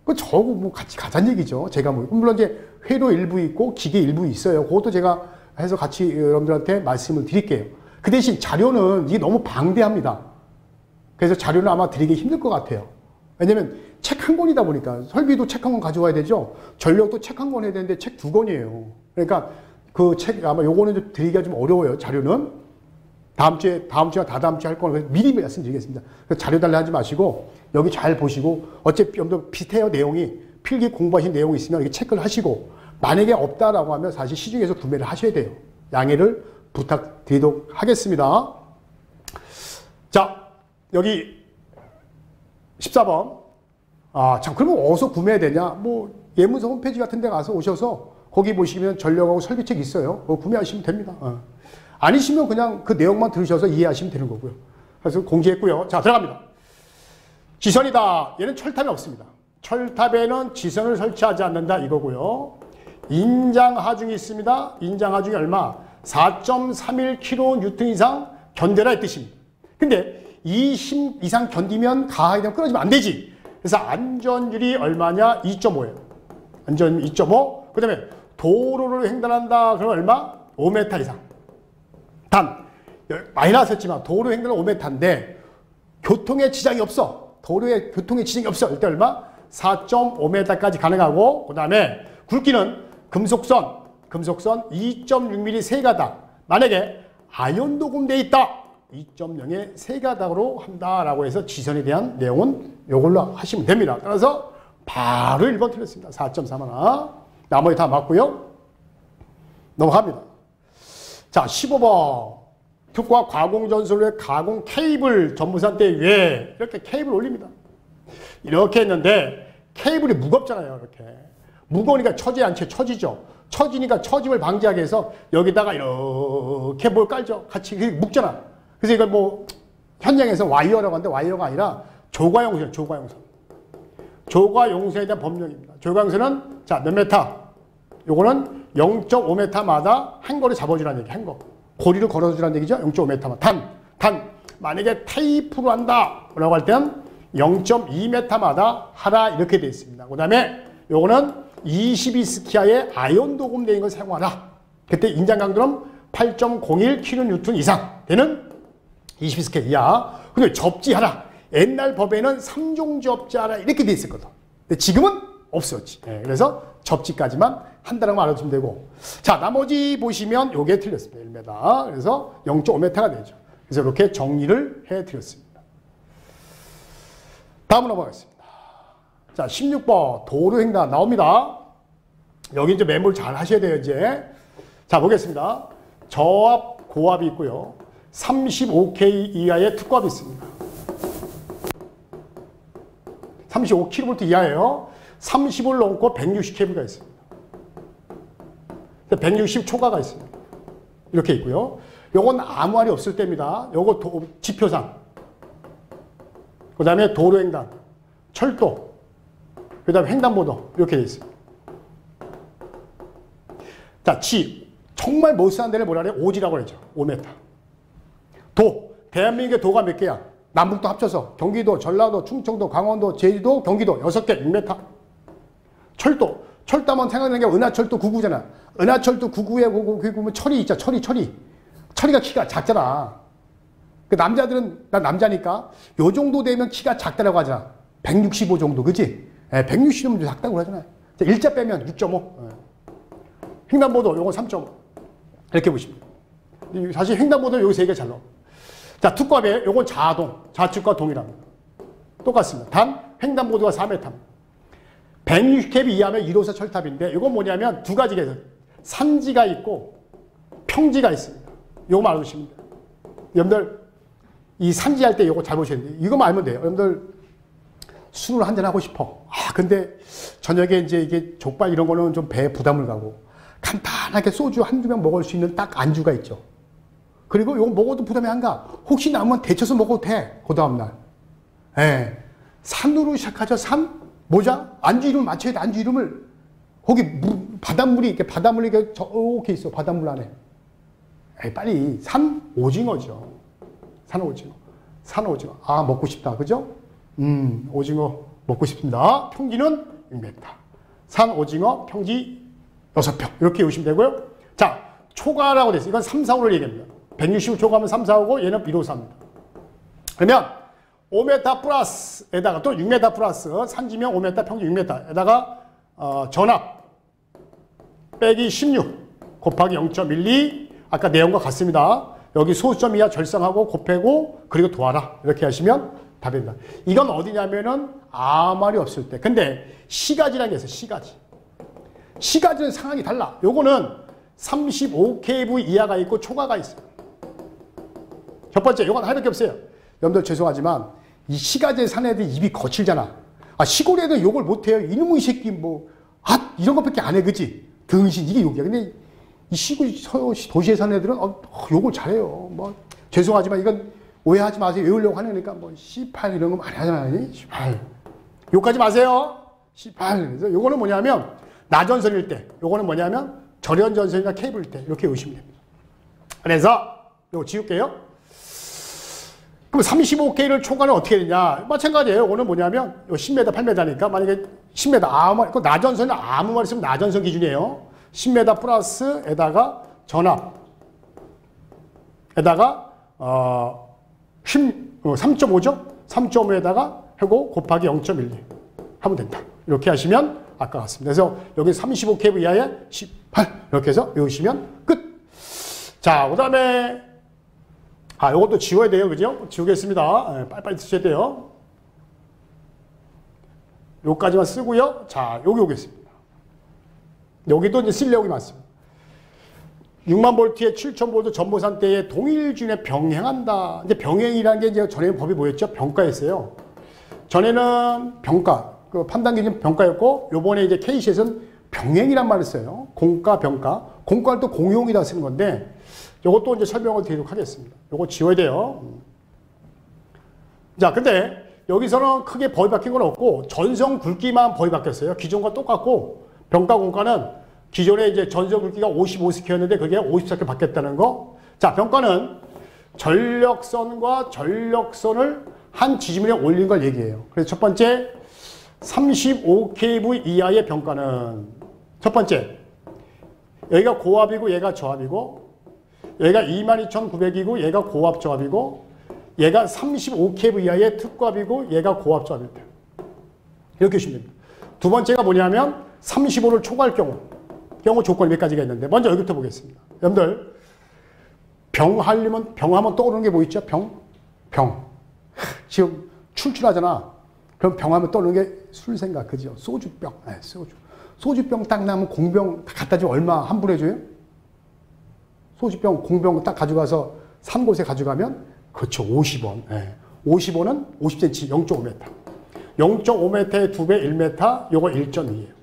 Speaker 1: 그 저하고 뭐 같이 가자는 얘기죠. 제가 뭐 물론 이제 회로 일부 있고 기계 일부 있어요. 그것도 제가 해서 같이 여러분들한테 말씀을 드릴게요. 그 대신 자료는 이게 너무 방대합니다. 그래서 자료는 아마 드리기 힘들 것 같아요. 왜냐면 책 한 권이다 보니까 설비도 책 한 권 가져와야 되죠. 전력도 책 한 권 해야 되는데 책 2권이에요. 그러니까 그 책 아마 요거는 좀 드리기가 좀 어려워요. 자료는 다음 주에 다다음 주에 할 거는 미리 말씀드리겠습니다. 자료 달라 하지 마시고 여기 잘 보시고 어차피 좀 비슷해요. 내용이 필기 공부하신 내용이 있으면 이렇게 체크를 하시고 만약에 없다라고 하면 사실 시중에서 구매를 하셔야 돼요. 양해를 부탁드리도록 하겠습니다. 자, 여기 14번. 아, 참, 그러면 어디서 구매해야 되냐? 뭐, 예문서 홈페이지 같은 데 가서 오셔서 거기 보시면 전력하고 설비책 있어요. 그거 구매하시면 됩니다. 아니시면 그냥 그 내용만 들으셔서 이해하시면 되는 거고요. 그래서 공지했고요. 자, 들어갑니다. 지선이다. 얘는 철탑이 없습니다. 철탑에는 지선을 설치하지 않는다 이거고요. 인장하중이 있습니다. 인장하중이 얼마? 4.31kN 이상 견뎌라 이 뜻입니다. 근데 20 이상 견디면 가하게 되면 끊어지면 안 되지. 그래서 안전율이 얼마냐? 2.5예요. 안전율 2.5. 그 다음에 도로를 횡단한다. 그럼 얼마? 5m 이상. 단, 많이 나왔었지만 도로 횡단은 5m인데 교통에 지장이 없어. 도로에 교통에 지장이 없어. 일단 얼마? 4.5m까지 가능하고 그 다음에 굵기는 금속선 2.6mm 세 가닥. 만약에 아연 도금되어 있다. 2.0의 세 가닥으로 한다라고 해서 지선에 대한 내용은 이걸로 하시면 됩니다. 따라서 바로 1번 틀렸습니다. 4.3하나. 나머지 다 맞고요. 넘어갑니다. 자, 15번. 특과 가공전선로의 가공 케이블 전무산대 위에 이렇게 케이블 올립니다. 이렇게 했는데 케이블이 무겁잖아요. 이렇게. 무거우니까 처지 않지 처지죠. 처지니까 처짐을 방지하기 위해서 여기다가 이렇게 뭘 깔죠. 같이 묶잖아. 그래서 이걸 뭐 현장에서 와이어라고 하는데 와이어가 아니라 조과용선, 조과용선. 조과용선에 대한 법령입니다. 조과용선은 자, 몇 메타? 요거는 0.5m마다 한 거를 잡아주라는 얘기, 한 거. 고리를 걸어주라는 얘기죠. 0.5m만. 단, 만약에 타입으로 한다. 라고 할 때는 0.2m마다 하라. 이렇게 되어 있습니다. 그 다음에 요거는 22스키아의 아연 도금되는 걸 사용하라. 그때 인장 강도는 8.01kN 이상 되는 20스키아 이하. 근데 접지하라. 옛날 법에는 3종 접지하라. 이렇게 되어 있었거든. 근데 지금은 없었지. 네, 그래서 접지까지만 한다라고 알아주시면 되고. 자, 나머지 보시면 요게 틀렸습니다. 1m. 그래서 0.5m가 되죠. 그래서 이렇게 정리를 해드렸습니다. 다음으로 넘어가겠습니다. 자, 16번. 도로횡단 나옵니다. 여기 이제 메모를 잘 하셔야 돼요, 이제. 자, 보겠습니다. 저압, 고압이 있고요. 35K 이하의 특고압이 있습니다. 35kV 이하예요. 30을 넘고 160kV가 있습니다. 160 초과가 있습니다. 이렇게 있고요. 요건 아무 말이 없을 때입니다. 요거 지표상. 그 다음에 도로횡단, 철도, 그 다음에 횡단보도 이렇게 되어 있습니다. 자, 정말 못 사는 데를 뭐라 그래? 오지라고 그러죠. 5m. 대한민국의 도가 몇 개야? 남북도 합쳐서 경기도, 전라도, 충청도, 강원도, 제주도, 경기도 6개, 6m. 철도하면 생각나는 게 은하철도 9구잖아. 은하철도 9구에 거기 보면 철이 있잖아. 철이가 키가 작잖아. 그 남자들은 난 남자니까 요 정도 되면 키가 작다라고 하잖아. 165 정도, 그지? 160 정도 작다고 그러잖아요. 자, 일자 빼면 6.5. 횡단보도 요거 3.5. 이렇게 보시면. 사실 횡단보도 여기 3개 잘 나와. 자, 특고압에 요건 좌측과 동일합니다. 똑같습니다. 단 횡단보도가 4m. 160kV 이하면 1호선 철탑인데 이건 뭐냐면 두 가지가 있어요. 산지가 있고 평지가 있습니다. 요거만 알아두시면 돼요. 여러분들 이 산지할 때 요거 잘 보셔야 돼요. 이거만 알면 돼요. 여러분들 술을 한잔 하고 싶어. 근데 저녁에 이제 이게 족발 이런 거는 좀 배에 부담을 가고 간단하게 소주 한두 병 먹을 수 있는 딱 안주가 있죠. 그리고 이거 먹어도 부담이 안 가. 혹시 남으면 데쳐서 먹어도 돼. 그 다음날. 산으로 시작하죠. 산? 뭐자? 안주 이름을 맞춰야 돼. 안주 이름을. 거기 바닷물이 이렇게 있어. 바닷물 안에. 빨리. 산 오징어죠. 산 오징어. 아, 먹고 싶다. 그죠? 오징어 먹고 싶습니다. 평지는 6m. 산 오징어 평지 6평. 이렇게 외우시면 되고요. 자, 초과라고 됐어요. 이건 3, 4, 5를 얘기합니다. 160을 초과하면 3, 4, 5고 얘는 1, 5, 4입니다. 그러면 5m 플러스에다가 또 6m 플러스 산지면 5m 평지 6m에다가 전압 빼기 16 곱하기 0.12 아까 내용과 같습니다. 여기 소수점 이하 절상하고 곱하고 그리고 도하라 이렇게 하시면 답입니다. 이건 어디냐면은 아무 말이 없을 때. 근데 시가지라는 게 있어요. 시가지. 시가지는 상황이 달라. 요거는 35kV 이하가 있고 초과가 있어요. 첫 번째 요건 하나밖에 없어요. 여러분들 죄송하지만 이 시가지에 사는 애들 입이 거칠잖아. 아 시골 애들 욕을 못해요. 이놈의 새끼 뭐 이런 것밖에 안 해. 그치? 등신 이게 욕이야. 근데 이 시골 도시에 사는 애들은 욕을 잘해요. 뭐 죄송하지만 이건 오해하지 마세요. 외우려고 하니까 뭐 C8 이런 거 많이 하잖아요. C8 욕하지 마세요. C8 그래서 요거는 뭐냐면 나전선일 때 요거는 뭐냐면 절연전선이나 케이블일 때 이렇게 외우시면 됩니다. 그래서 요거 지울게요. 그럼 35K를 초과는 어떻게 되냐? 마찬가지예요. 요거는 뭐냐면 요 10m, 8m니까 만약에 10m 아무 말, 그 나전선은 아무 말 있으면 나전선 기준이에요. 10m 플러스에다가 전압에다가 3.5죠? 3.5에다가 하고 곱하기 0.12 하면 된다. 이렇게 하시면 아까 같습니다. 그래서 여기 35kV 이하에 18 이렇게 해서 외우시면 끝. 자, 그 다음에 요것도 지워야 돼요. 그죠? 지우겠습니다. 빨리빨리 쓰셔야 돼요. 요까지만 쓰고요. 자, 여기 오겠습니다. 여기도 이제 쓸 내용이 많습니다. 6만 볼트에 7천 볼트 전보산대에 동일 기준에 병행한다. 이제 병행이라는 게 이제 전에는 법이 뭐였죠? 병가였어요. 전에는 병가, 그 판단 기준 병가였고, 요번에 이제 KC에서는 병행이란 말을 써요. 공가, 병가. 공가를 또 공용이다 쓰는 건데, 요것도 이제 설명을 드리도록 하겠습니다. 요거 지워야 돼요. 자, 근데 여기서는 크게 법이 바뀐 건 없고, 전선 굵기만 법이 바뀌었어요. 기존과 똑같고, 병가, 공가는 기존에 이제 전선 굵기가 55스퀘어였는데 그게 54스퀘어 바뀌었다는 거. 자, 병가는 전력선과 전력선을 한 지지면에 올린 걸 얘기해요. 그래서 첫 번째, 35kV 이하의 병가는 첫 번째, 여기가 고압이고 얘가 저압이고 얘가 22,900이고 얘가 고압 저압이고 얘가 35kV 이하의 특고압이고 얘가 고압 저압입니다. 이렇게 보시면 됩니다. 두 번째가 뭐냐면 35를 초과할 경우 조건이 몇 가지가 있는데 먼저 여기부터 보겠습니다. 여러분들 병하려면 병하면 떠오르는 게 뭐 있죠? 병. 지금 출출하잖아. 그럼 병하면 떠오르는 게 술 생각 그죠? 소주병. 네, 소주병 딱 나면 공병 갖다 주면 얼마 환불해 줘요? 소주병 공병 딱 가져가서 산 곳에 가져가면 그렇죠. 50원. 네. 50원은 50cm 0.5m. 0.5m에 2배 1m 요거 1.2예요.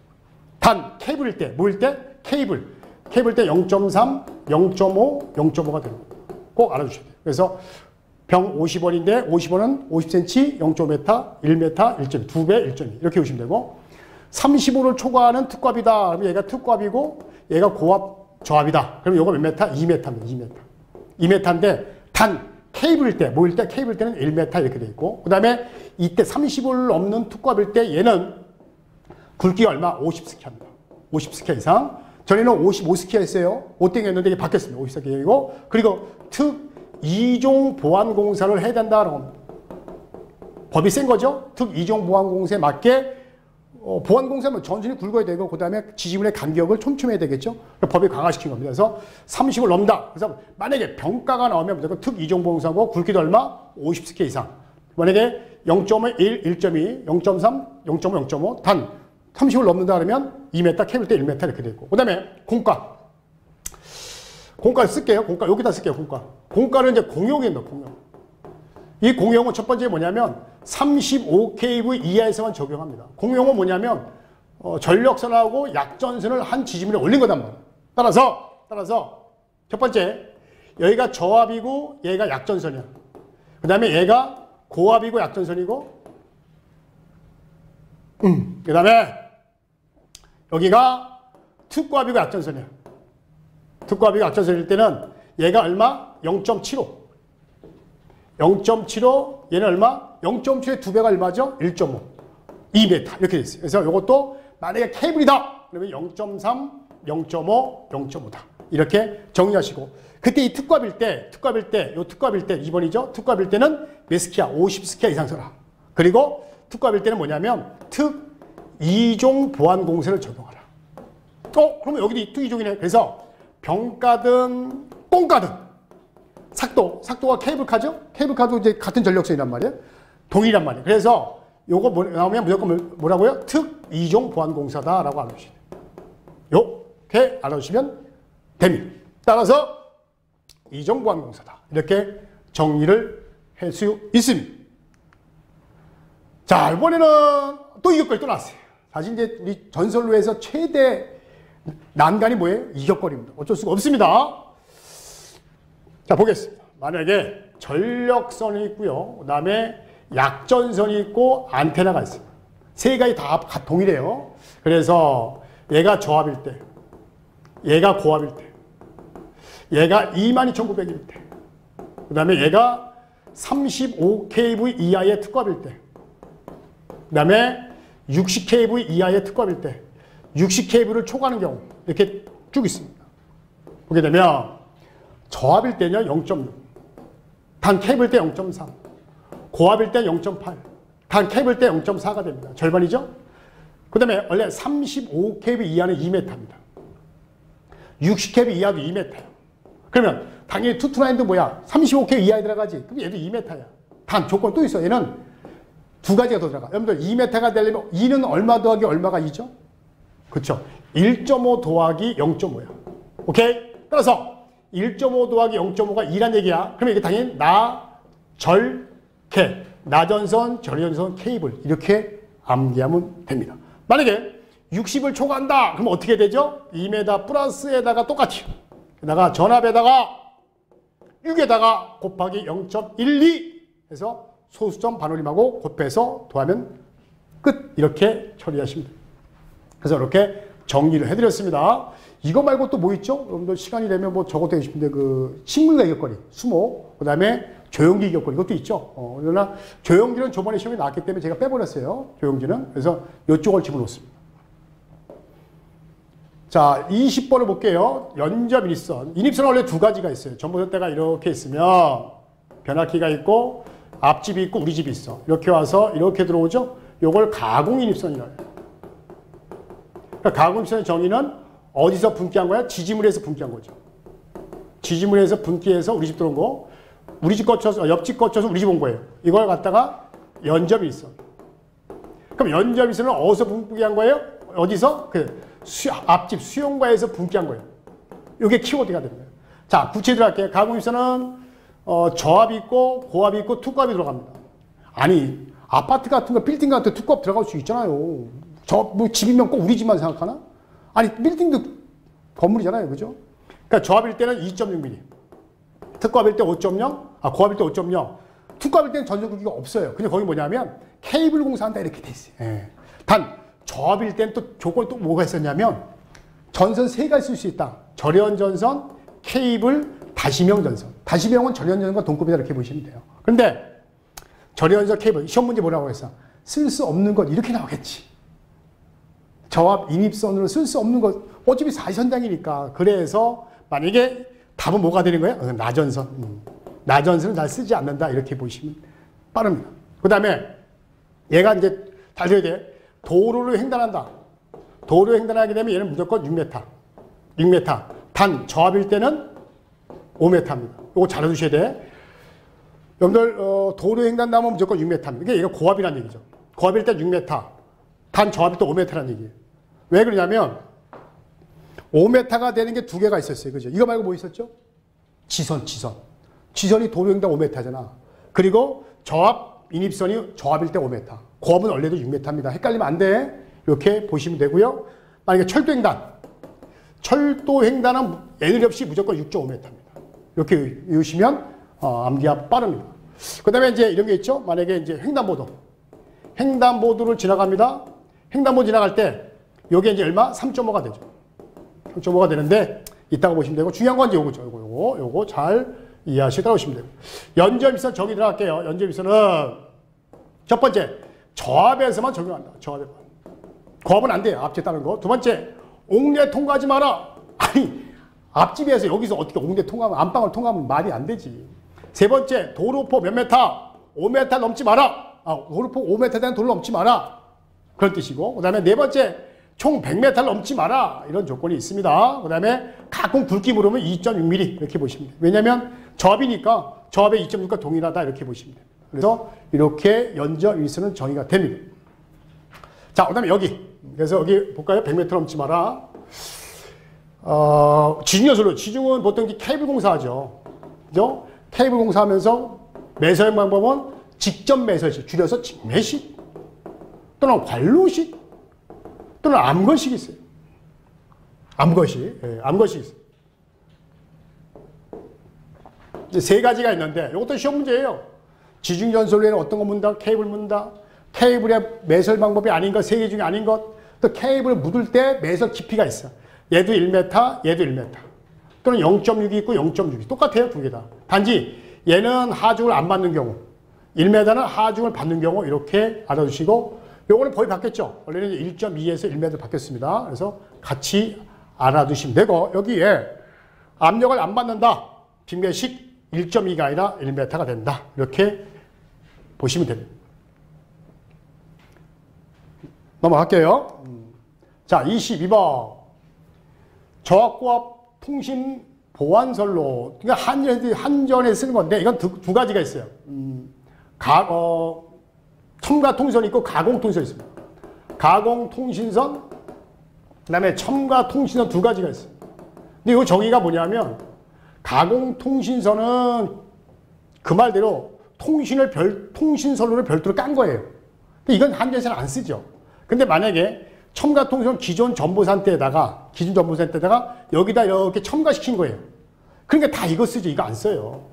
Speaker 1: 단 케이블일 때 뭐일 때? 케이블 때 0.3, 0.5, 0.5가 되는 거예요. 꼭 알아주셔야 돼요. 그래서 병 50원인데 50원은 50cm 0.5m, 1m, 1.2, 2배 1.2 이렇게 보시면 되고 35를 초과하는 특고압이다. 그러면 얘가 특고압이고 얘가 고압 저압이다. 그럼 요거 몇 메타? 2m입니다. 2m인데 단 케이블일 때 뭐일 때? 케이블 때는 1m 이렇게 돼 있고 그 다음에 이때 30을 넘는 특고압일 때 얘는 굵기가 얼마? 50스퀘어입니다. 50스퀘어 이상. 전에는 55스퀘어였어요. 5땡이었는데 이게 바뀌었습니다. 50스퀘어이고 그리고 특 2종 보안 공사를 해야 된다는 겁니다. 법이 센 거죠. 특 2종 보안 공사에 맞게 보안 공사면 전선이 굵어야 되고 그 다음에 지지문의 간격을 촘촘해야 되겠죠. 법이 강화시킨 겁니다. 그래서 30을 넘다. 그래서 만약에 병가가 나오면 무조건 특 2종 보안 공사고 굵기도 얼마? 50스퀘어 이상. 만약에 0.5, 1, 1.2, 0.3, 0.5, 0.5 단 30을 넘는다 그러면 2m, 케이블 때 1m 이렇게 되고 그 다음에 공가 쓸게요. 공가 여기다 쓸게요. 공가는 이제 공용입니다. 공용. 이 공용은 첫 번째 뭐냐면 35kV 이하에서만 적용합니다. 공용은 뭐냐면 전력선하고 약전선을 한 지지면에 올린 거단 말이에요. 따라서 첫 번째 여기가 저압이고 얘가 약전선이야. 그 다음에 얘가 고압이고 약전선이고 그 다음에 여기가 특고압이고 약전선이야. 특고압이고 약전선일 때는 얘가 얼마? 0.75. 0.75 얘는 얼마? 0.7의 2배가 얼마죠? 1.5. 2m 이렇게 돼 있어요. 그래서 이것도 만약에 케이블이다 그러면 0.3, 0.5, 0.5다 이렇게 정리하시고 그때 이 특과빌 때 2번이죠. 특과빌 때는 몇 스키야? 50스키야 이상 써라. 그리고 특과빌 때는 뭐냐면 특 2종 보안 공세를 적용하라. 그러면 여기도 특 2종이네. 그래서 병가든 꽁가든 삭도가 케이블카죠? 케이블카도 이제 같은 전력선이란 말이에요. 동일한 말이에요. 그래서 요거 나오면 무조건 뭐라고요? 특 2종 보안 공사다라고 알아주시면 돼요. 이렇게 알아주시면 됩니다. 따라서 2종 보안 공사다. 이렇게 정리를 할 수 있습니다. 자, 이번에는 또 이격거리 또 나왔어요. 사실 이제 우리 전설로에서 최대 난간이 뭐예요? 이격거리입니다. 어쩔 수가 없습니다. 자, 보겠습니다. 만약에 전력선이 있고요. 그 다음에 약전선이 있고 안테나가 있습니다. 세 가지 다 동일해요. 그래서 얘가 저압일 때, 얘가 고압일 때, 얘가 22,900일 때, 그 다음에 얘가 35kV 이하의 특과일 때, 그 다음에 60kV 이하의 특과일 때, 60kV를 초과하는 경우 이렇게 쭉 있습니다. 보게 되면 저압일 때는요 0.6, 단 케이블 때 0.3, 고압일 때 0.8, 단 케이블 때 0.4가 됩니다. 절반이죠? 그 다음에 원래 35kV 이하는 2m입니다. 60kV 이하도 2m예요. 그러면 당연히 투투나인도 뭐야? 35kV 이하에 들어가지. 그럼 얘도 2m야. 단 조건 또 있어. 얘는 두 가지가 더 들어가. 여러분들 2m가 되려면 2는 얼마 더하기 얼마가 2죠? 그렇죠. 1.5 더하기 0.5야. 오케이? 따라서 1.5 더하기 0.5가 2란 얘기야. 그러면 이게 당연히 개, 나전선, 절연선, 케이블 이렇게 암기하면 됩니다. 만약에 60을 초과한다. 그럼 어떻게 되죠? 2m 플러스에다가 똑같이 게다가 전압에다가 6에다가 곱하기 0.12 해서 소수점 반올림하고 곱해서 더하면 끝. 이렇게 처리하시면 됩니다. 그래서 이렇게 정리를 해드렸습니다. 이거 말고 또 뭐 있죠? 여러분들 시간이 되면 뭐 적어도 되고 싶은데 그 식물과 이격거리, 수목, 그 다음에 조용기 이격거리 이것도 있죠. 그러나 조용기는 저번에 시험에 나왔기 때문에 제가 빼버렸어요. 조용기는. 그래서 이쪽을 집어넣습니다. 자, 20번을 볼게요. 연접 인입선. 인입선은 원래 두 가지가 있어요. 전보선대가 이렇게 있으면 변압기가 있고 앞집이 있고 우리 집이 있어. 이렇게 와서 이렇게 들어오죠. 요걸 가공 인입선이라고 해요. 그러니까 가공 인입선의 정의는 어디서 분기한 거야? 지지물에서 분기한 거죠. 지지물에서 분기해서 우리 집 들어온 거, 우리 집 거쳐서, 옆집 거쳐서 우리 집 온 거예요. 이걸 갖다가 연접 일선. 그럼 연접 일선은 어디서 분기한 거예요? 어디서? 앞집 수용과에서 분기한 거예요. 이게 키워드가 되는 거예요. 자, 구체적으로 할게요. 가공 일선은 저압이 있고 고압이 있고 투과압이 들어갑니다. 아니, 아파트 같은 거, 빌딩 같은 거 투과압 들어갈 수 있잖아요. 뭐 집이면 꼭 우리 집만 생각하나? 아니, 빌딩도 건물이잖아요. 그죠? 그러니까 저압일 때는 2.6mm. 특과압일 때 5.0, 고압일 때 5.0. 특과압일 때는 전선굵기가 없어요. 근데 거기 뭐냐면 케이블 공사한다 이렇게 돼 있어요. 예. 단 저압일 때는 또 조건이 또 뭐가 있었냐면 전선 세 가지 쓸 수 있다. 절연 전선, 케이블, 다시명 전선. 다시명은 절연 전선과 동급이다 이렇게 보시면 돼요. 그런데 절연 전선, 케이블 시험 문제 뭐라고 했어? 쓸 수 없는 것 이렇게 나오겠지. 저압 인입선으로 쓸 수 없는 것 어차피 사선장이니까. 그래서 만약에 답은 뭐가 되는 거예요? 나전선. 나전선은 잘 쓰지 않는다 이렇게 보시면 빠릅니다. 그 다음에 얘가 이제 잘 들어야 돼. 도로를 횡단한다. 도로 횡단하게 되면 얘는 무조건 6m. 6m. 단 저압일 때는 5m입니다. 이거 잘 해두셔야 돼. 여러분들 도로 횡단하면 무조건 6m입니다. 이게 얘가 고압이라는 얘기죠. 고압일 때 6m. 단 저압일 때 5m라는 얘기예요. 왜 그러냐면 5m가 되는 게 두 개가 있었어요. 그죠? 이거 말고 뭐 있었죠? 지선이 도로 횡단 5m잖아. 그리고 저압 인입선이 저압일 때 5m. 고압은 원래도 6m입니다. 헷갈리면 안 돼. 이렇게 보시면 되고요. 만약에 철도 횡단은 애들 없이 무조건 6.5m입니다. 이렇게 외우시면 암기가 빠릅니다. 그 다음에 이제 이런 게 있죠. 만약에 이제 횡단보도를 지나갑니다. 횡단보도 지나갈 때 여기에 이제 얼마? 3.5가 되죠. 3.5가 되는데 이따가 보시면 되고 중요한 건 이제 요거죠. 요거 잘 이해하시고 따라오시면 되고. 연접일선 정의 들어갈게요. 연접일선은 첫 번째 저압에서만 적용한다. 저압에만. 고압은 안 돼요. 앞집에 따른 거. 두 번째, 옥내 통과하지 마라. 아니, 앞집에서 여기서 어떻게 옥내 통과하면, 안방을 통과하면 말이 안 되지. 세 번째, 도로폭 몇 메타? 5m 넘지 마라. 도로폭 5m에 대한 도로 넘지 마라. 그런 뜻이고. 그 다음에 네 번째, 총 100m를 넘지 마라. 이런 조건이 있습니다. 그 다음에 가끔 굵기 물으면 2.6mm 이렇게 보시면 돼요. 왜냐하면 저압이니까 저압의 2.6과 동일하다 이렇게 보시면 돼요. 그래서 이렇게 연저 일수는 정의가 됩니다. 자, 그 다음에 여기. 그래서 여기 볼까요? 100m 넘지 마라. 지중연설로. 지중은 보통 케이블 공사하죠. 그죠? 케이블 공사하면서 매설 방법은 직접 매설식, 줄여서 직매식 또는 관로식 또는 암거식 있어요. 암거식. 예, 암거식 있어요. 이제 세 가지가 있는데 이것도 시험 문제예요. 지중전설로에는 어떤 거 묻는다? 케이블 묻는다. 케이블의 매설 방법이 아닌 것, 세 개 중에 아닌 것. 또 케이블을 묻을 때 매설 깊이가 있어. 얘도 1m, 얘도 1m. 또는 0.6이 있고 0.6이 똑같아요, 두 개 다. 단지 얘는 하중을 안 받는 경우, 1m는 하중을 받는 경우 이렇게 알아두시고, 요거는 거의 바뀌었죠. 원래는 1.2에서 1m 바뀌었습니다. 그래서 같이 알아두시면 되고, 여기에 압력을 안 받는다. 빅매식 1.2가 아니라 1m가 된다. 이렇게 보시면 됩니다. 넘어갈게요. 자, 22번. 저압고압 통신 보완설로. 그러니까 한전에 쓰는 건데, 이건 두 가지가 있어요. 첨가 통신선이 있고 가공 통신선이 있습니다. 가공 통신선, 그 다음에 첨가 통신선 두 가지가 있어요. 근데 이 정의가 뭐냐면, 가공 통신선은 그 말대로 통신선로를 별도로 깐 거예요. 이건 한전에서는 안 쓰죠. 근데 만약에 첨가 통신선 기존 전보산대에다가 여기다 이렇게 첨가시킨 거예요. 그러니까 다 이거 쓰죠. 이거 안 써요.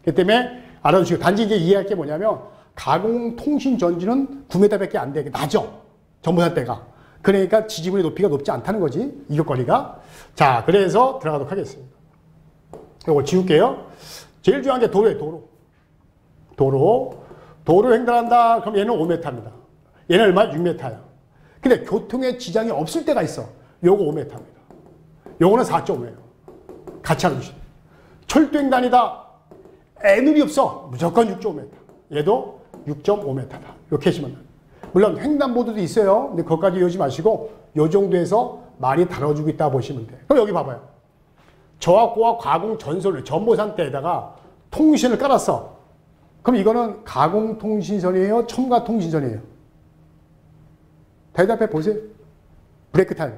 Speaker 1: 그렇기 때문에 알아두시고, 단지 이제 이해할 게 뭐냐면, 가공 통신 전지는 9m밖에 안 돼. 낮죠. 전보산대가. 그러니까 지지분의 높이가 높지 않다는 거지. 이격거리가. 자, 그래서 들어가도록 하겠습니다. 이걸 지울게요. 제일 중요한 게 도로예요. 도로 횡단한다. 그럼 얘는 5m입니다. 얘는 얼마? 6m야. 근데 교통에 지장이 없을 때가 있어. 요거 5m입니다. 요거는 4.5예요. 같이 알아두시죠. 철도횡단이다. 애늘이 없어. 무조건 6.5m. 얘도 6.5m다. 이렇게 하시면 돼요. 물론 횡단보도도 있어요. 근데 그것까지 이러지 마시고 요 정도에서 많이 다뤄주고 있다 보시면 돼요. 그럼 여기 봐봐요. 저압고압 가공 전선을 전보산대에다가 통신을 깔았어. 그럼 이거는 가공 통신선이에요? 첨가 통신선이에요? 대답해 보세요. 브레이크 타임.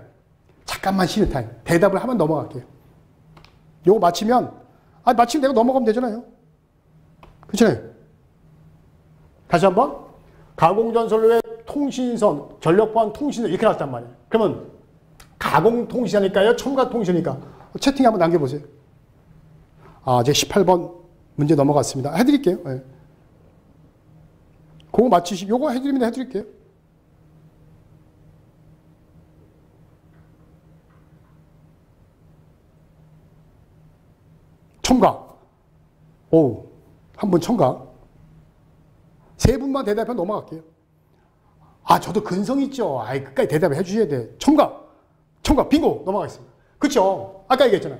Speaker 1: 잠깐만 쉬는 타임. 대답을 하면 넘어갈게요. 요거 마치면, 마치면 내가 넘어가면 되잖아요. 그렇잖아요. 다시 한번. 가공전선로의 통신선, 전력 보안 통신선 이렇게 나왔단 말이에요. 그러면 가공통신이니까요? 첨가통신이니까? 채팅 한번 남겨보세요. 이제 18번 문제 넘어갔습니다. 해드릴게요. 네. 그거 맞히시고, 요거 해드리면 해드릴게요. 첨가. 한 분 첨가. 세 분만 대답하면 넘어갈게요. 저도 근성 있죠. 끝까지 대답해 주셔야 돼. 첨가, 빙고 넘어가겠습니다. 그쵸? 아까 얘기했잖아요.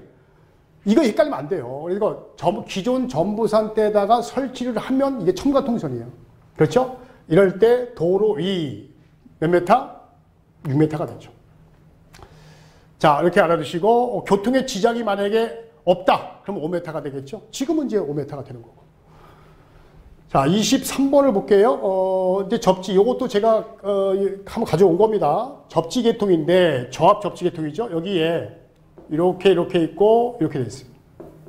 Speaker 1: 이거 헷갈리면 안 돼요. 그리고 기존 전보산대에다가 설치를 하면 이게 첨가 통선이에요. 그렇죠? 이럴 때 도로 위 몇 메타? 6m가 되죠. 자, 이렇게 알아두시고, 교통의 지장이 만약에 없다. 그럼 5m가 되겠죠? 지금은 이제 5m가 되는 거고. 자, 23번을 볼게요. 이제 접지, 요것도 제가, 한번 가져온 겁니다. 접지 계통인데, 저압 접지 계통이죠? 여기에, 이렇게 있고, 이렇게 돼 있습니다.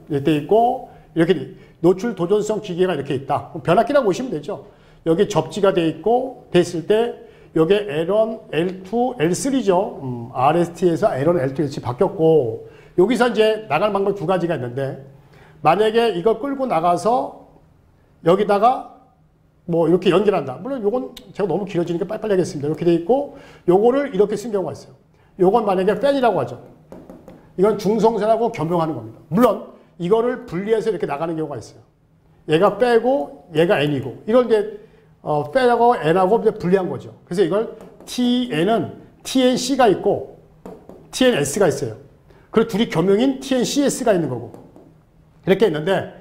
Speaker 1: 이렇게 있고, 이렇게, 노출 도전성 기계가 이렇게 있다. 변압기라고 보시면 되죠? 여기 접지가 돼 있고, 됐을 때, 요게 L1, L2, L3죠. RST에서 L1, L2, L3 바뀌었고, 여기서 이제 나갈 방법 두 가지가 있는데, 만약에 이거 끌고 나가서 여기다가 뭐 이렇게 연결한다. 물론 요건 제가 너무 길어지니까 빨리빨리 하겠습니다. 이렇게 돼 있고, 요거를 이렇게 쓴 경우가 있어요. 요건 만약에 팬이라고 하죠. 이건 중성선하고 겸용하는 겁니다. 물론 이거를 분리해서 이렇게 나가는 경우가 있어요. 얘가 빼고 얘가 N이고, 이걸 이제 빼고 n하고 분리한 거죠. 그래서 이걸 tn은 tnc가 있고 tns가 있어요. 그리고 둘이 겸용인 tncs가 있는 거고 이렇게 있는데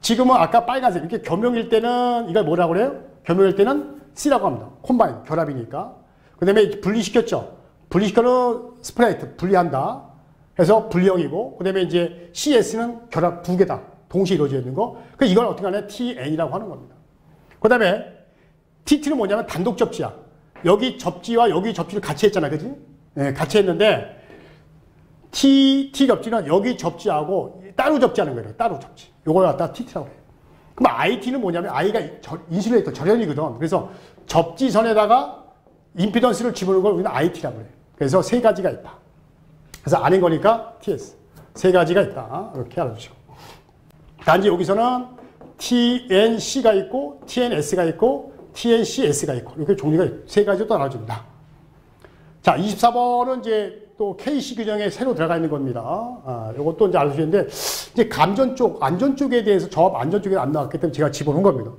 Speaker 1: 지금은 아까 빨간색 이렇게 겸용일 때는 이걸 뭐라고 그래요? 겸용일 때는 C라고 합니다. 콤바인 결합이니까. 그 다음에 분리시켰죠. 분리시켜는 스프레이트 분리한다. 해서 분리형이고 그 다음에 이제 CS는 결합 두 개다. 동시에 이루어져 있는 거. 그래서 이걸 어떻게 하냐 TN이라고 하는 겁니다. 그 다음에 TT는 뭐냐면 단독 접지야. 여기 접지와 여기 접지를 같이 했잖아. 그지? 네, 같이 했는데 T 접지는 여기 접지하고 따로 접지하는 거예요. 따로 접지. 요걸 갖다 TT라고 해요. 그럼 IT는 뭐냐면 I가 인슐레이터 절연이거든. 그래서 접지선에다가 임피던스를 집어넣는 걸 우리는 IT라고 해요. 그래서 세 가지가 있다. 그래서 아닌 거니까 TS. 세 가지가 있다. 이렇게 알아두시고. 단지 여기서는 TNC가 있고 TNS가 있고 TNCS가 있고 이렇게 종류가 세 가지로 또 알아줍니다. 자, 24번은 이제 또 KC 규정에 새로 들어가 있는 겁니다. 이것도 이제 알려주시는데, 이제 감전 쪽, 안전 쪽에 대해서 저업 안전 쪽에 안 나왔기 때문에 제가 집어넣은 겁니다.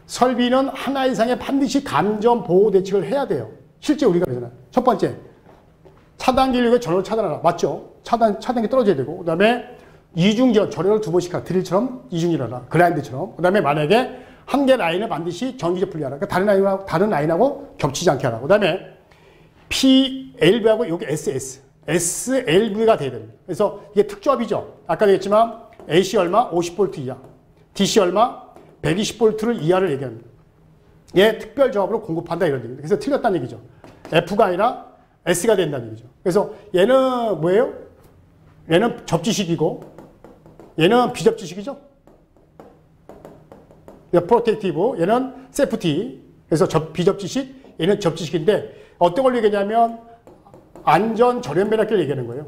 Speaker 1: 설비는 하나 이상의 반드시 감전 보호 대책을 해야 돼요. 실제 우리가 그러잖아요. 첫 번째, 차단기를 위해 전원을 차단하라. 맞죠? 차단기 떨어져야 되고, 그 다음에 이중전, 절연을 두 번씩 하라. 드릴처럼 이중전하라. 그라인드처럼. 그 다음에 만약에 한 개 라인을 반드시 전기적 분리하라. 그러니까 다른 라인하고 겹치지 않게 하라. 그 다음에 PLV하고 여기 SS, SLV가 돼야 됩니다. 그래서 이게 특조합이죠. 아까 얘기했지만 AC 얼마? 50V 이하. DC 얼마? 120V를 이하를 얘기합니다. 얘 특별 조합으로 공급한다 이런 얘기입니다. 그래서 틀렸다는 얘기죠. F가 아니라 S가 된다는 얘기죠. 그래서 얘는 뭐예요? 얘는 접지식이고 얘는 비접지식이죠. 프로텍티브, 얘는 세프티. 그래서 비접지식, 얘는 접지식인데 어떤 걸 얘기하냐면 안전 절연 배락기를 얘기하는 거예요.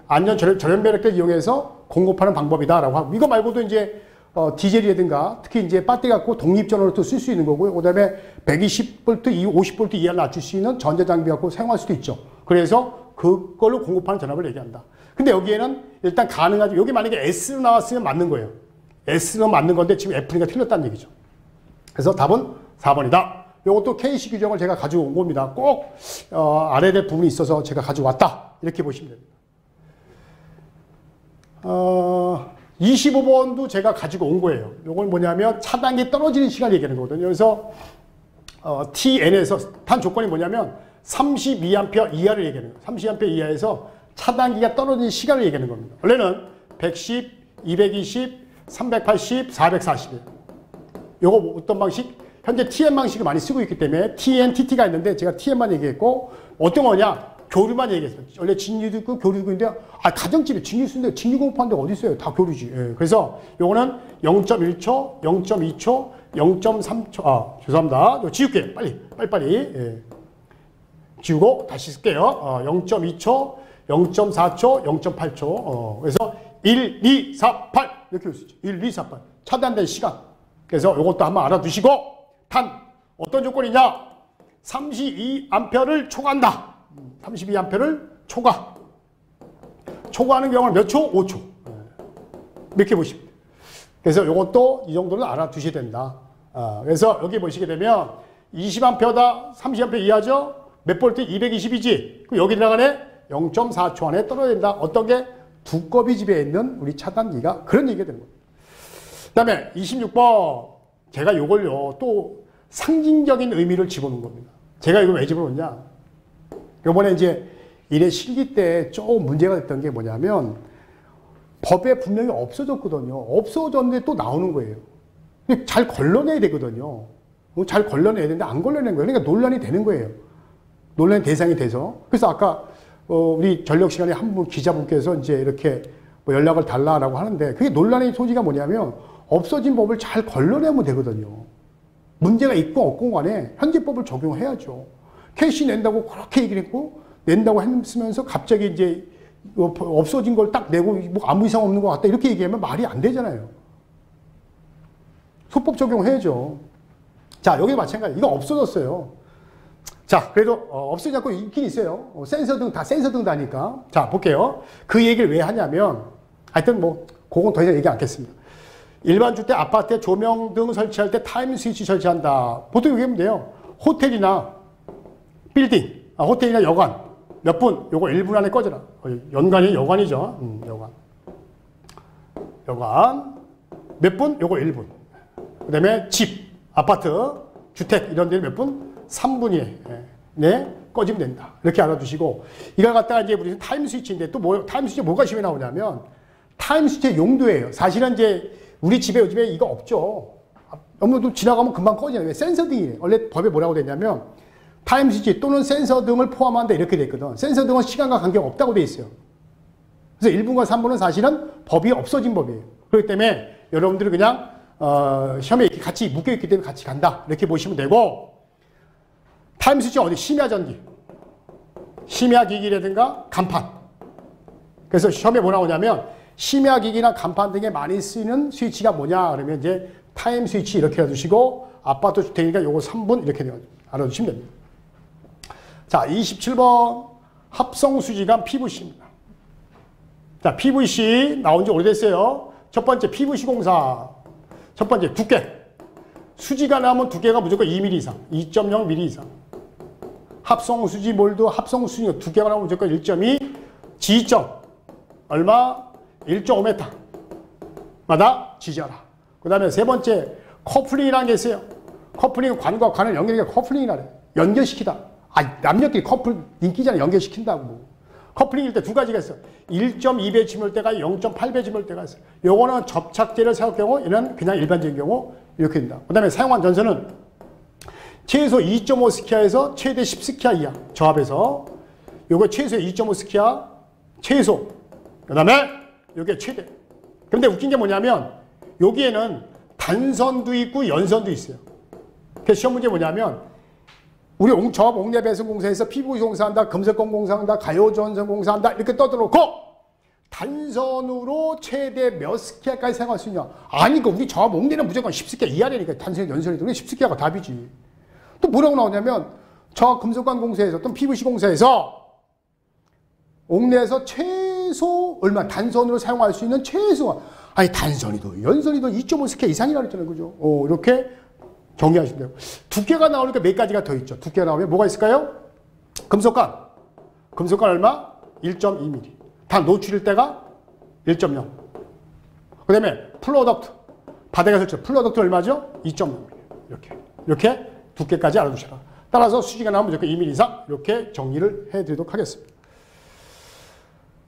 Speaker 1: 안전 절연 배락기를 이용해서 공급하는 방법이다라고 하고 이거 말고도 이제 디젤이라든가 특히 이제 배터리 갖고 독립전원으로 쓸 수 있는 거고요. 그다음에 120V, 50V 이하를 낮출 수 있는 전자장비 갖고 사용할 수도 있죠. 그래서 그걸로 공급하는 전압을 얘기한다. 근데 여기에는 일단 가능하죠. 여기 만약에 S로 나왔으면 맞는 거예요. S로 맞는 건데 지금 F니까 틀렸다는 얘기죠. 그래서 답은 4번이다. 이것도 KC 규정을 제가 가지고 온 겁니다. 꼭 알아야 될 부분이 있어서 제가 가지고 왔다. 이렇게 보시면 됩니다. 25번도 제가 가지고 온 거예요. 이건 뭐냐면 차단기 떨어지는 시간을 얘기하는 거거든요. 그래서 TN에서 단 조건이 뭐냐면 32A 이하를 얘기하는 거예요. 32A 이하에서 차단기가 떨어지는 시간을 얘기하는 겁니다. 원래는 110, 220, 380, 440이에요. 이거 어떤 방식? 현재 TN 방식을 많이 쓰고 있기 때문에 TN, TT가 있는데 제가 TN만 얘기했고 어떤 거냐? 교류만 얘기했어요. 원래 진유도 있고 교류도 있는데 가정집에 진유 쓰는데 진유 공급하는데 어디 있어요? 다 교류지. 예. 그래서 요거는 0.1초, 0.2초, 0.3초. 죄송합니다. 이거 지울게요. 빨리. 예. 지우고 다시 쓸게요. 0.2초, 0.4초, 0.8초. 그래서 1, 2, 4, 8 이렇게 볼 수 있죠. 1, 2, 4, 8 차단된 시간. 그래서 이것도 한번 알아두시고 단 어떤 조건이냐? 32A를 초과한다. 32A를 초과하는 경우는 몇 초? 5초. 이렇게 보십니다. 그래서 이것도 이 정도는 알아두셔야 된다. 그래서 여기 보시게 되면 20A다, 30A 이하죠? 몇 볼트? 220이지? 여기 들어가네? 0.4초 안에 떨어야 된다. 어떤 게? 두꺼비 집에 있는 우리 차단기가 그런 얘기가 되는 겁니다. 그 다음에 26번. 제가 이걸요, 또 상징적인 의미를 집어넣은 겁니다. 제가 이걸 왜 집어넣냐? 이번에 이제 일의 실기 때 조금 문제가 됐던 게 뭐냐면 법에 분명히 없어졌거든요. 없어졌는데 또 나오는 거예요. 잘 걸러내야 되거든요. 잘 걸러내야 되는데 안 걸러낸 거예요. 그러니까 논란이 되는 거예요. 논란의 대상이 돼서. 그래서 아까 우리 전력 시간에 한 분 기자분께서 이제 이렇게 뭐 연락을 달라라고 하는데 그게 논란의 소지가 뭐냐면 없어진 법을 잘 걸러내면 되거든요. 문제가 있고 없고 간에 현재 법을 적용해야죠. KC 낸다고 그렇게 얘기를 했고 낸다고 했으면서 갑자기 이제 없어진 걸 딱 내고 뭐 아무 이상 없는 것 같다 이렇게 얘기하면 말이 안 되잖아요. 소법 적용해야죠. 자, 여기 마찬가지. 이거 없어졌어요. 자, 그래도 없어지지 않고 있긴 있어요. 센서 등 다 센서 등 다니까. 자, 볼게요. 그 얘기를 왜 하냐면 하여튼 뭐 그건 더 이상 얘기 않겠습니다. 일반 주택 아파트에 조명 등 설치할 때 타임 스위치 설치한다. 보통 이게 하면 돼요. 호텔이나 빌딩, 호텔이나 여관 몇 분, 요거 1분 안에 꺼져라. 연관이 여관이죠. 여관 몇 분, 요거 1분. 그 다음에 집, 아파트, 주택 이런 데는 몇 분? 3분 이내 네, 꺼지면 된다. 이렇게 알아두시고 이걸 갖다가 이제 우리 타임 스위치인데 또 뭐, 타임 스위치 뭐가 심해 나오냐면 타임 스위치의 용도예요. 사실은 이제 우리 집에 요즘에 이거 없죠. 너무 지나가면 금방 꺼지잖아요. 왜? 센서 등이에요. 원래 법에 뭐라고 됐냐면 타임 스위치 또는 센서 등을 포함한다 이렇게 돼 있거든. 센서 등은 시간과 관계가 없다고 돼 있어요. 그래서 1분과 3분은 사실은 법이 없어진 법이에요. 그렇기 때문에 여러분들은 그냥 시험에 같이 묶여있기 때문에 같이 간다 이렇게 보시면 되고 타임 스위치 어디? 심야전기, 심야기기라든가 간판. 그래서 시험에 뭐 나오냐면 심야기기나 간판 등에 많이 쓰이는 스위치가 뭐냐 그러면 이제 타임 스위치 이렇게 해두시고 아파트 주택이니까 요거 3분 이렇게 알아두시면 됩니다. 자, 27번 합성수지관 PVC입니다. 자, PVC 나온 지 오래됐어요. 첫 번째 PVC 공사. 첫 번째 두께. 수지가 나오면 두께가 무조건 2mm 이상, 2.0mm 이상. 합성수지 몰드, 합성수지 두께가 나오면 무조건 1.2, 지점 얼마? 1.5m 마다 지져라. 그 다음에 세 번째 커플링이라는 게 있어요. 커플링은 관과 관을 연결하는 게 커플링이라 그래요. 연결시키다. 남녀끼리 커플 인기잖아요. 연결시킨다고. 커플링일 때 두 가지가 있어요. 1.2배 침몰 때가 0.8배 침몰 때가 있어요. 요거는 접착제를 사용할 경우, 얘는 그냥 일반적인 경우 이렇게 된다. 그 다음에 사용한 전선은 최소 2.5 스키아에서 최대 10 스키아 이하 저압에서 요거 최소 2.5 스키아 최소. 그 다음에 요게 최대. 근데 웃긴 게 뭐냐면 여기에는 단선도 있고 연선도 있어요. 그래서 시험 문제 뭐냐면 우리 저압 옥내 배선 공사에서 PVC 공사한다, 금속건 공사한다, 가요전선 공사한다 이렇게 떠들어놓고 단선으로 최대 몇 스키아까지 사용할 수 있냐? 아니 그 우리 저압 옥내는 무조건 10스키아 이하라니까. 단선 연선이든 10스키아가 답이지. 또 뭐라고 나오냐면 저압 금속관 공사에서 또는 PVC 공사에서 옥내에서 최소 얼마 단선으로 사용할 수 있는 최소 아니 단선이도 연선이도 2.5 스키아 이상이라 그랬잖아요. 그죠? 이렇게 정리하시면 돼요. 두께가 나오니까 몇 가지가 더 있죠. 두께가 나오면 뭐가 있을까요? 금속관. 금속관 얼마? 1.2mm. 다 노출일 때가 1.0. 그 다음에 플로덕트. 바닥에 설치. 플로덕트 얼마죠? 2.0mm. 이렇게 두께까지 알아두셔라. 따라서 수지가 나오면 무조건 2mm 이상 이렇게 정리를 해드리도록 하겠습니다.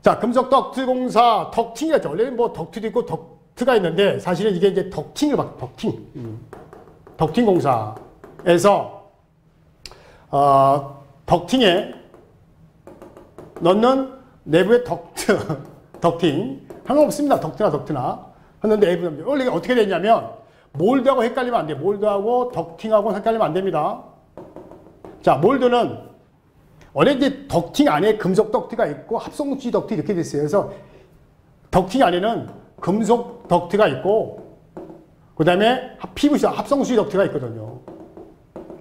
Speaker 1: 자, 금속 덕트 공사, 덕팅이었죠. 원래는 뭐 덕트도 있고 덕트가 있는데 사실은 이게 이제 덕팅을 막 덕팅. 덕팅 공사에서 덕팅에 넣는 내부의 덕팅 상관없습니다. 덕트나 덕트나 했는데 내부 원래 어떻게 되냐면 몰드하고 헷갈리면 안 돼요. 몰드하고 덕팅하고 헷갈리면 안 됩니다. 자, 몰드는 원래 이제 덕팅 안에 금속 덕트가 있고 합성수지 덕트 이렇게 됐어요. 그래서 덕팅 안에는 금속 덕트가 있고 그 다음에 PVC 합성수지 덕트가 있거든요.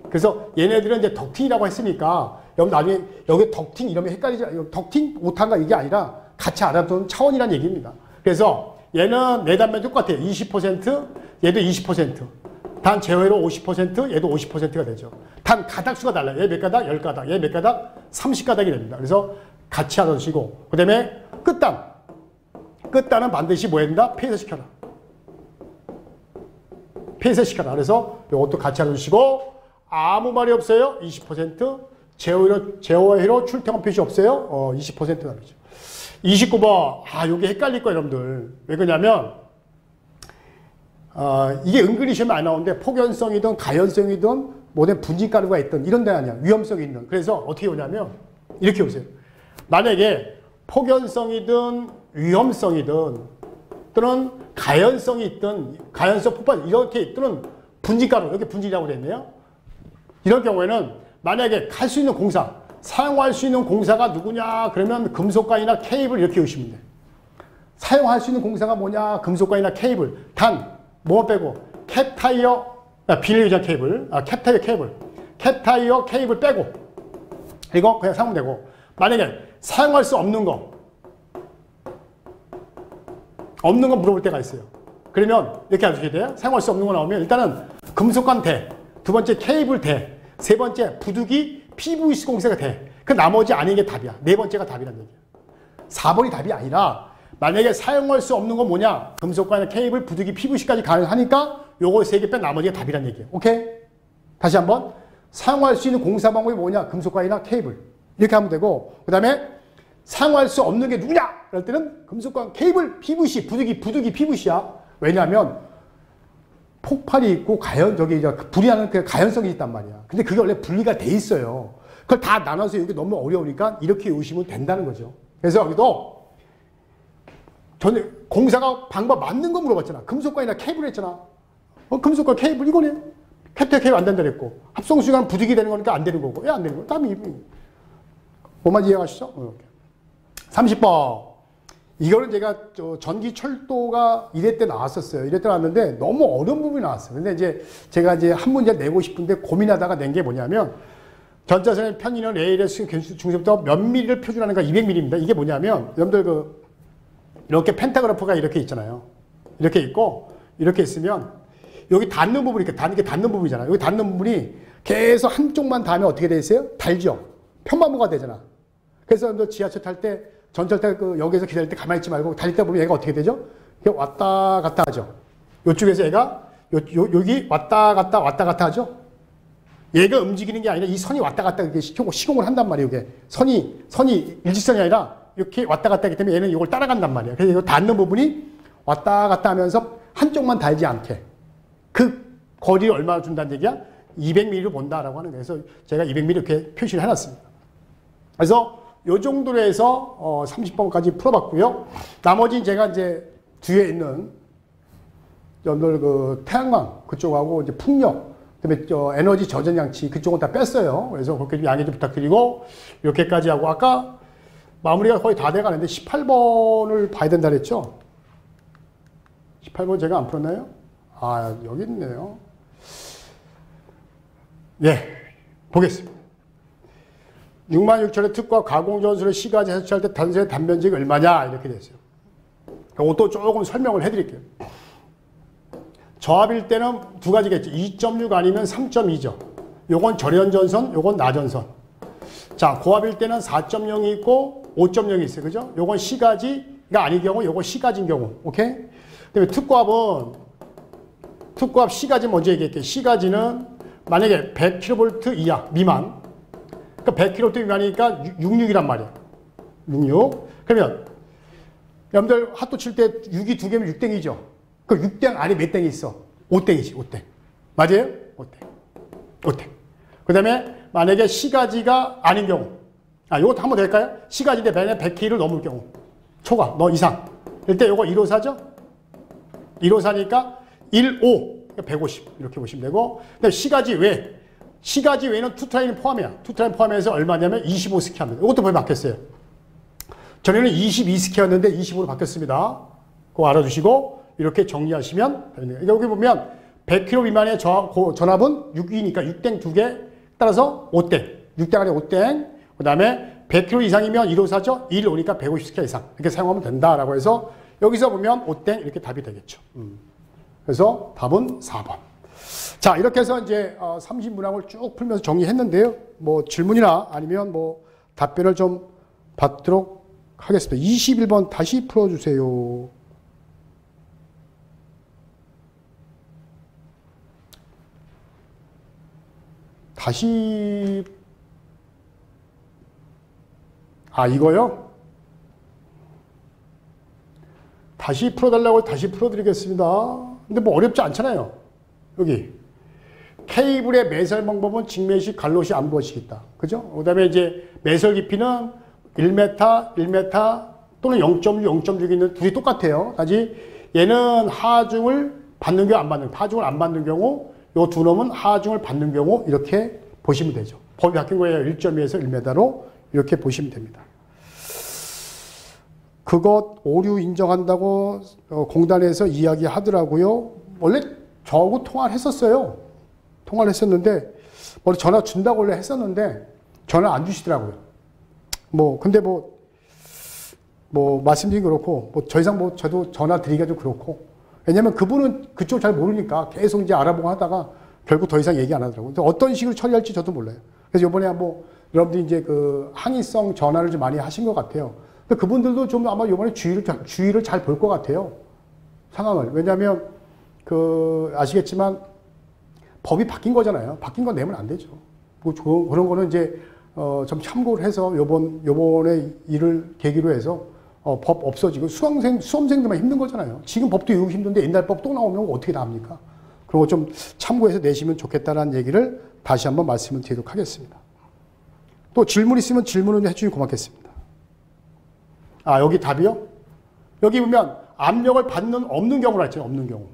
Speaker 1: 그래서 얘네들은 이제 덕팅이라고 했으니까 여러분 나중에 여기 덕팅 이러면 헷갈리지. 덕팅 못한가 이게 아니라 같이 알아두는 차원이라는 얘기입니다. 그래서 얘는 내단면 똑같아요. 20%, 얘도 20%. 단 제어회로 50%, 얘도 50%가 되죠. 단 가닥수가 달라요. 얘 몇 가닥? 10가닥. 얘 몇 가닥? 30가닥이 됩니다. 그래서 같이 알아두시고 그 다음에 끝단. 끝단은 반드시 뭐 해야 된다? 폐쇄시켜라. 폐쇄시켜라. 그래서 이것도 같이 알아두시고 아무 말이 없어요. 20%. 제어회로 출퇴근 표시 없어요. 20% 남이죠. 29번. 요게 헷갈릴 거예요, 여러분들. 왜 그러냐면 이게 은근히 시험에 안 나오는데 폭연성이든 가연성이든 모든 분진가루가 있든 이런 데 아니야. 위험성이 있는. 그래서 어떻게 오냐면 이렇게 오세요. 만약에 폭연성이든 위험성이든 또는 가연성이 있든 가연성 폭발 이렇게 있든 분진가루 이렇게 분진이라고 되었네요. 이런 경우에는 만약에 할 수 있는 공사 사용할 수 있는 공사가 누구냐 그러면 금속관이나 케이블 이렇게 오시면 돼요. 사용할 수 있는 공사가 뭐냐 금속관이나 케이블 단 뭐만 빼고 캡타이어 비닐 유장 케이블 캡타이어 케이블 캡타이어 케이블 빼고 이거 그냥 사면 되고 만약에 사용할 수 없는 거 물어볼 때가 있어요. 그러면 이렇게 하시게 돼요. 사용할 수 없는 거 나오면 일단은 금속관 대, 두 번째 케이블 대, 세 번째 부두기 PVC 공세가 돼. 그 나머지 아닌 게 답이야. 네 번째가 답이란 얘기야. 4번이 답이 아니라 만약에 사용할 수 없는 건 뭐냐? 금속관이나 케이블, 부두기, PVC까지 가능하니까 요거 3개 뺀 나머지가 답이란 얘기야. 오케이? 다시 한번. 사용할 수 있는 공사 방법이 뭐냐? 금속관이나 케이블. 이렇게 하면 되고, 그 다음에 사용할 수 없는 게 누구냐? 그럴 때는 금속관, 케이블, PVC, 부두기 PVC야. 왜냐하면 폭발이 있고 불이 나는 그 가연성이 있단 말이야. 근데 그게 원래 분리가 돼 있어요. 그걸 다 나눠서 여기 너무 어려우니까 이렇게 외우시면 된다는 거죠. 그래서 여기도 전에 공사가 방법 맞는 거 물어봤잖아. 금속관이나 케이블 했잖아. 금속관 케이블 이거네. 캡터 케이블 안 된다 그랬고, 합성수식하면 부득이 되는 거니까 안 되는 거고, 왜 안 되는 거야? 답이 뭐만 이해가시죠? 30번. 이거는 제가 전기 철도가 1회 때 나왔었어요. 1회 때 나왔는데 너무 어려운 부분이 나왔어요. 근데 이제 제가 이제 한 문제를 내고 싶은데 고민하다가 낸 게 뭐냐면, 전자선의 편의는 레일의 중심부터 몇 미리를 표준하는가 200mm입니다. 이게 뭐냐면, 여러분들 이렇게 펜타그래프가 이렇게 있잖아요. 이렇게 있고, 이렇게 있으면, 여기 닿는 부분이, 이게 닿는 부분이잖아요. 여기 닿는 부분이 계속 한쪽만 닿으면 어떻게 돼 있어요? 달죠? 편마모가 되잖아. 그래서 너 지하철 탈 때, 전철 탈 역에서 기다릴 때 가만히 있지 말고 달릴 때 보면 얘가 어떻게 되죠? 이렇게 왔다 갔다 하죠. 이쪽에서 얘가, 여기 왔다 갔다 하죠? 얘가 움직이는 게 아니라 이 선이 왔다 갔다 이렇게 시공을 한단 말이에요. 이게 선이 일직선이 아니라 이렇게 왔다 갔다 하기 때문에 얘는 이걸 따라간단 말이에요. 그래서 이거 닿는 부분이 왔다 갔다 하면서 한쪽만 달지 않게. 그 거리를 얼마나 준다는 얘기야? 200mm로 본다라고 하는 거예요. 그래서 제가 200mm 이렇게 표시를 해놨습니다. 그래서 요 정도로 해서 30번까지 풀어봤고요. 나머지 제가 이제 뒤에 있는 여러분들 그 태양광 그쪽하고 이제 풍력, 그다음에 에너지 저전 장치 그쪽은 다 뺐어요. 그래서 그렇게 양해 좀 부탁드리고 이렇게까지 하고 아까 마무리가 거의 다 돼가는데 18번을 봐야 된다 그랬죠? 18번 제가 안 풀었나요? 아, 여기 있네요. 예, 보겠습니다. 66,000의 특과 가공전술의 시가지 해수할 때 단순의 단면적이 얼마냐 이렇게 됐어요. 이것도 조금 설명을 해드릴게요. 저압일 때는 두 가지겠죠. 2.6 아니면 3.2죠. 요건 절연전선, 요건 나전선. 자, 고압일 때는 4.0이 있고 5.0이 있어요. 그죠? 요건 시가지가 아닌 경우, 요건 시가지인 경우. 오케이? 그다음에 특고압 시가지 먼저 얘기할게요. 시가지는 만약에 100kV 이하, 미만. 그러니까 100kV 미만이니까 66이란 말이에요. 66. 그러면 여러분들 핫도 칠 때 6이 두 개면 6땡이죠. 그 6땡 안에 몇 땡이 있어? 5땡이지, 5땡. 맞아요? 5땡. 그 다음에 만약에 시가지가 아닌 경우. 아, 요것도 한번 될까요? 시가지인데 만약에 100k를 넘을 경우. 초과, 너 이상. 이때 요거 154죠? 154니까 15. 150. 이렇게 보시면 되고. 근데 시가지 외. 시가지 외에는 투트라인 포함이야. 투트라인 포함해서 얼마냐면 25스키 합니다. 이것도 벌써 바뀌었어요. 전에는 22스키였는데 25로 바뀌었습니다. 그거 알아주시고 이렇게 정리하시면 됩니다. 여기 보면 100km 미만의 전압은 6이니까 6땡 2개 따라서 5땡. 6땡 안에 5땡. 그 다음에 100km 이상이면 154죠? 1 오니까 150스키 이상. 이렇게 사용하면 된다라고 해서 여기서 보면 5땡 이렇게 답이 되겠죠. 그래서 답은 4번. 자, 이렇게 해서 이제 30문항을 쭉 풀면서 정리했는데요. 뭐 질문이나 아니면 뭐 답변을 좀 받도록 하겠습니다. 21번 다시 풀어주세요. 다시 이거요? 다시 풀어달라고 다시 풀어드리겠습니다. 근데 뭐 어렵지 않잖아요. 여기 케이블의 매설 방법은 직매식, 갈롯이 암것이 있다. 그죠? 그 다음에 이제 매설 깊이는 1m 또는 0.6, 0.6이 있는 둘이 똑같아요. 다시 얘는 하중을 받는 경우 안 받는 경우, 하중을 안 받는 경우, 요 두 놈은 하중을 받는 경우 이렇게 보시면 되죠. 법이 바뀐 거예요. 1.2에서 1m로 이렇게 보시면 됩니다. 그것 오류 인정한다고 공단에서 이야기하더라고요. 원래 저하고 통화를 했었어요. 통화를 했었는데 원래 전화 준다고 원래 했었는데 전화 안 주시더라고요. 근데 말씀드리기 그렇고 더 이상 저도 전화 드리기가 좀 그렇고 왜냐면 그분은 그쪽 잘 모르니까 계속 이제 알아보고 하다가 결국 더 이상 얘기 안 하더라고요. 근데 어떤 식으로 처리할지 저도 몰라요. 그래서 이번에 뭐 여러분들이 이제 그 항의성 전화를 좀 많이 하신 것 같아요. 근데 그분들도 좀 아마 이번에 주의를 잘 볼 것 같아요. 상황을. 왜냐하면 그 아시겠지만 법이 바뀐 거잖아요. 바뀐 건 내면 안 되죠. 뭐 그런 거는 이제 좀 참고를 해서 요번에 일을 계기로 해서 법 없어지고 수험생들만 힘든 거잖아요. 지금 법도 이거 힘든데 옛날 법 또 나오면 어떻게 다 합니까? 그런 거 좀 참고해서 내시면 좋겠다라는 얘기를 다시 한번 말씀을 드리도록 하겠습니다. 또 질문 있으면 질문을 해주시면 고맙겠습니다. 아, 여기 답이요? 여기 보면 압력을 받는 없는 경우라 했잖아요. 없는 경우.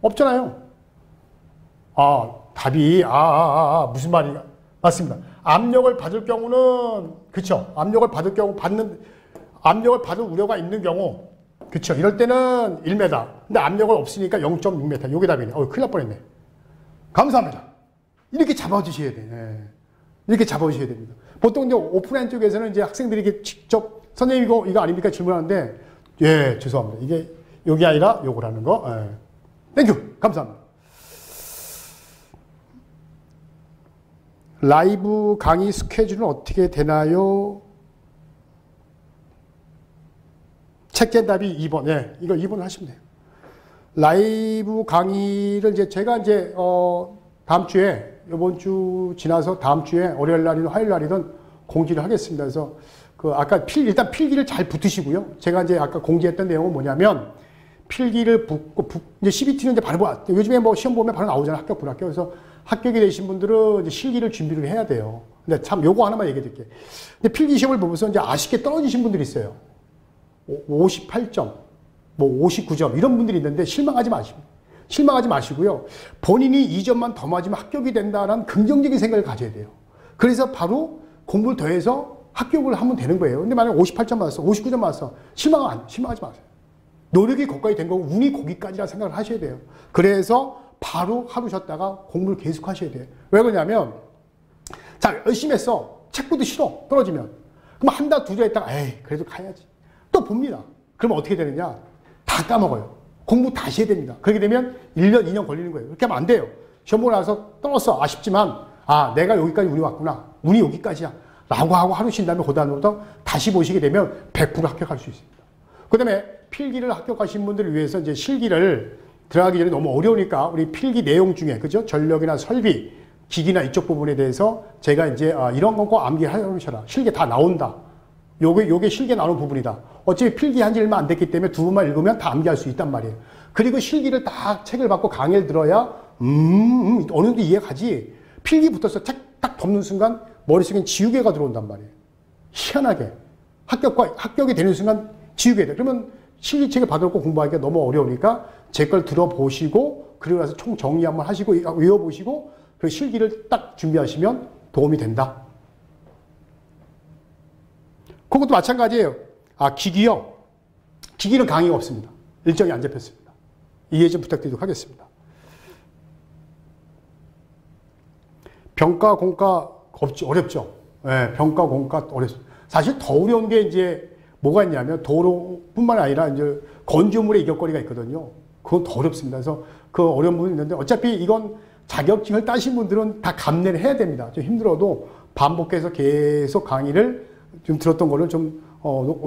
Speaker 1: 없잖아요. 아, 답이 무슨 말이냐? 맞습니다. 압력을 받을 경우는 그쵸. 압력을 받을 경우 압력을 받을 우려가 있는 경우 그쵸. 이럴 때는 1m. 근데 압력을 없으니까 0.6m. 요게 답이네. 큰일 날 뻔했네. 감사합니다. 이렇게 잡아주셔야 돼. 네. 이렇게 잡아주셔야 됩니다. 보통 이제 오프라인 쪽에서는 이제 학생들이 이게 직접 선생님 이거 아닙니까? 질문하는데 예, 죄송합니다. 이게 여기 아니라 요거라는 거. 예. 땡큐. 감사합니다. 라이브 강의 스케줄은 어떻게 되나요? 책된 답이 2번. 예, 이거 2번 하시면 돼요. 라이브 강의를 제가 다음 주에, 이번 주 지나서 다음 주에 월요일 날이든 화요일 날이든 공지를 하겠습니다. 그래서 아까 일단 필기를 잘 붙으시고요. 제가 아까 공지했던 내용은 뭐냐면, 필기를 붙고, 이제 CBT는 바로, 요즘에 뭐 시험 보면 바로 나오잖아요. 합격, 불합격. 그래서 합격이 되신 분들은 이제 실기를 준비를 해야 돼요. 근데 참 요거 하나만 얘기해 드릴게요. 근데 필기 시험을 보면서 이제 아쉽게 떨어지신 분들이 있어요. 58점, 뭐 59점 이런 분들이 있는데 실망하지 마시고요. 본인이 2점만 더 맞으면 합격이 된다는 긍정적인 생각을 가져야 돼요. 그래서 바로 공부를 더해서 합격을 하면 되는 거예요. 근데 만약에 58점 맞았어, 59점 맞았어, 실망하지 마세요. 노력이 거기까지 된 거고 운이 거기까지라 생각을 하셔야 돼요. 그래서 바로 하루 쉬었다가 공부를 계속 하셔야 돼요. 왜 그러냐면 자, 열심히 했어. 책 보기 싫어. 떨어지면. 그럼 한 달, 두 달 있다가 에이, 그래도 가야지. 또 봅니다. 그러면 어떻게 되느냐? 다 까먹어요. 공부 다시 해야 됩니다. 그렇게 되면 1년, 2년 걸리는 거예요. 그렇게 하면 안 돼요. 시험 보고 나서 떨었어. 아쉽지만 내가 여기까지 운이 왔구나. 운이 여기까지야. 라고 하고 하루 쉰 다음에 그 다음부터 다시 보시게 되면 100% 합격할 수 있습니다. 그 다음에 필기를 합격하신 분들을 위해서 이제 실기를 들어가기 전에 너무 어려우니까 우리 필기 내용 중에, 그죠? 전력이나 설비, 기기나 이쪽 부분에 대해서 제가 이제 이런 거 꼭 암기하셔라. 실기 다 나온다. 요게 실기에 나오는 부분이다. 어차피 필기한 지 얼마 안 됐기 때문에 두 번만 읽으면 다 암기할 수 있단 말이에요. 그리고 실기를 딱 책을 받고 강의를 들어야 어느 정도 이해가지. 필기 붙어서 책 딱 덮는 순간 머릿속엔 지우개가 들어온단 말이에요. 희한하게. 합격이 되는 순간 지우개 돼. 그러면 실기책을 받아놓고 공부하기가 너무 어려우니까 제 걸 들어보시고 그리고 나서 총 정리 한번 하시고 외워보시고 그리고 실기를 딱 준비하시면 도움이 된다. 그것도 마찬가지예요. 기기요. 기기는 강의가 없습니다. 일정이 안 잡혔습니다. 이해 좀 부탁드리도록 하겠습니다. 병가, 공과 어렵죠. 네, 병가, 공과 어렵습니다. 사실 더 어려운 게 이제 뭐가 있냐면 도로뿐만 아니라 이제 건조물의 이격거리가 있거든요. 그건 더 어렵습니다. 그래서 그 어려운 부분이 있는데 어차피 이건 자격증을 따신 분들은 다 감내를 해야 됩니다. 좀 힘들어도 반복해서 계속 강의를 좀 들었던 거를 좀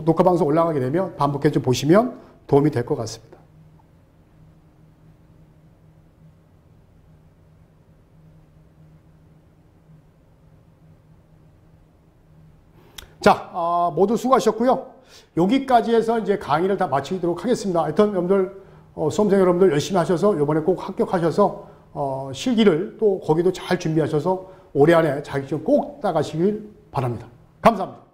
Speaker 1: 녹화 방송 올라가게 되면 반복해서 좀 보시면 도움이 될 것 같습니다. 자, 모두 수고하셨고요. 여기까지 해서 이제 강의를 다 마치도록 하겠습니다. 하여튼 여러분들 수험생 여러분들 열심히 하셔서 이번에 꼭 합격하셔서 실기를 또 거기도 잘 준비하셔서 올해 안에 자격증 꼭 따가시길 바랍니다. 감사합니다.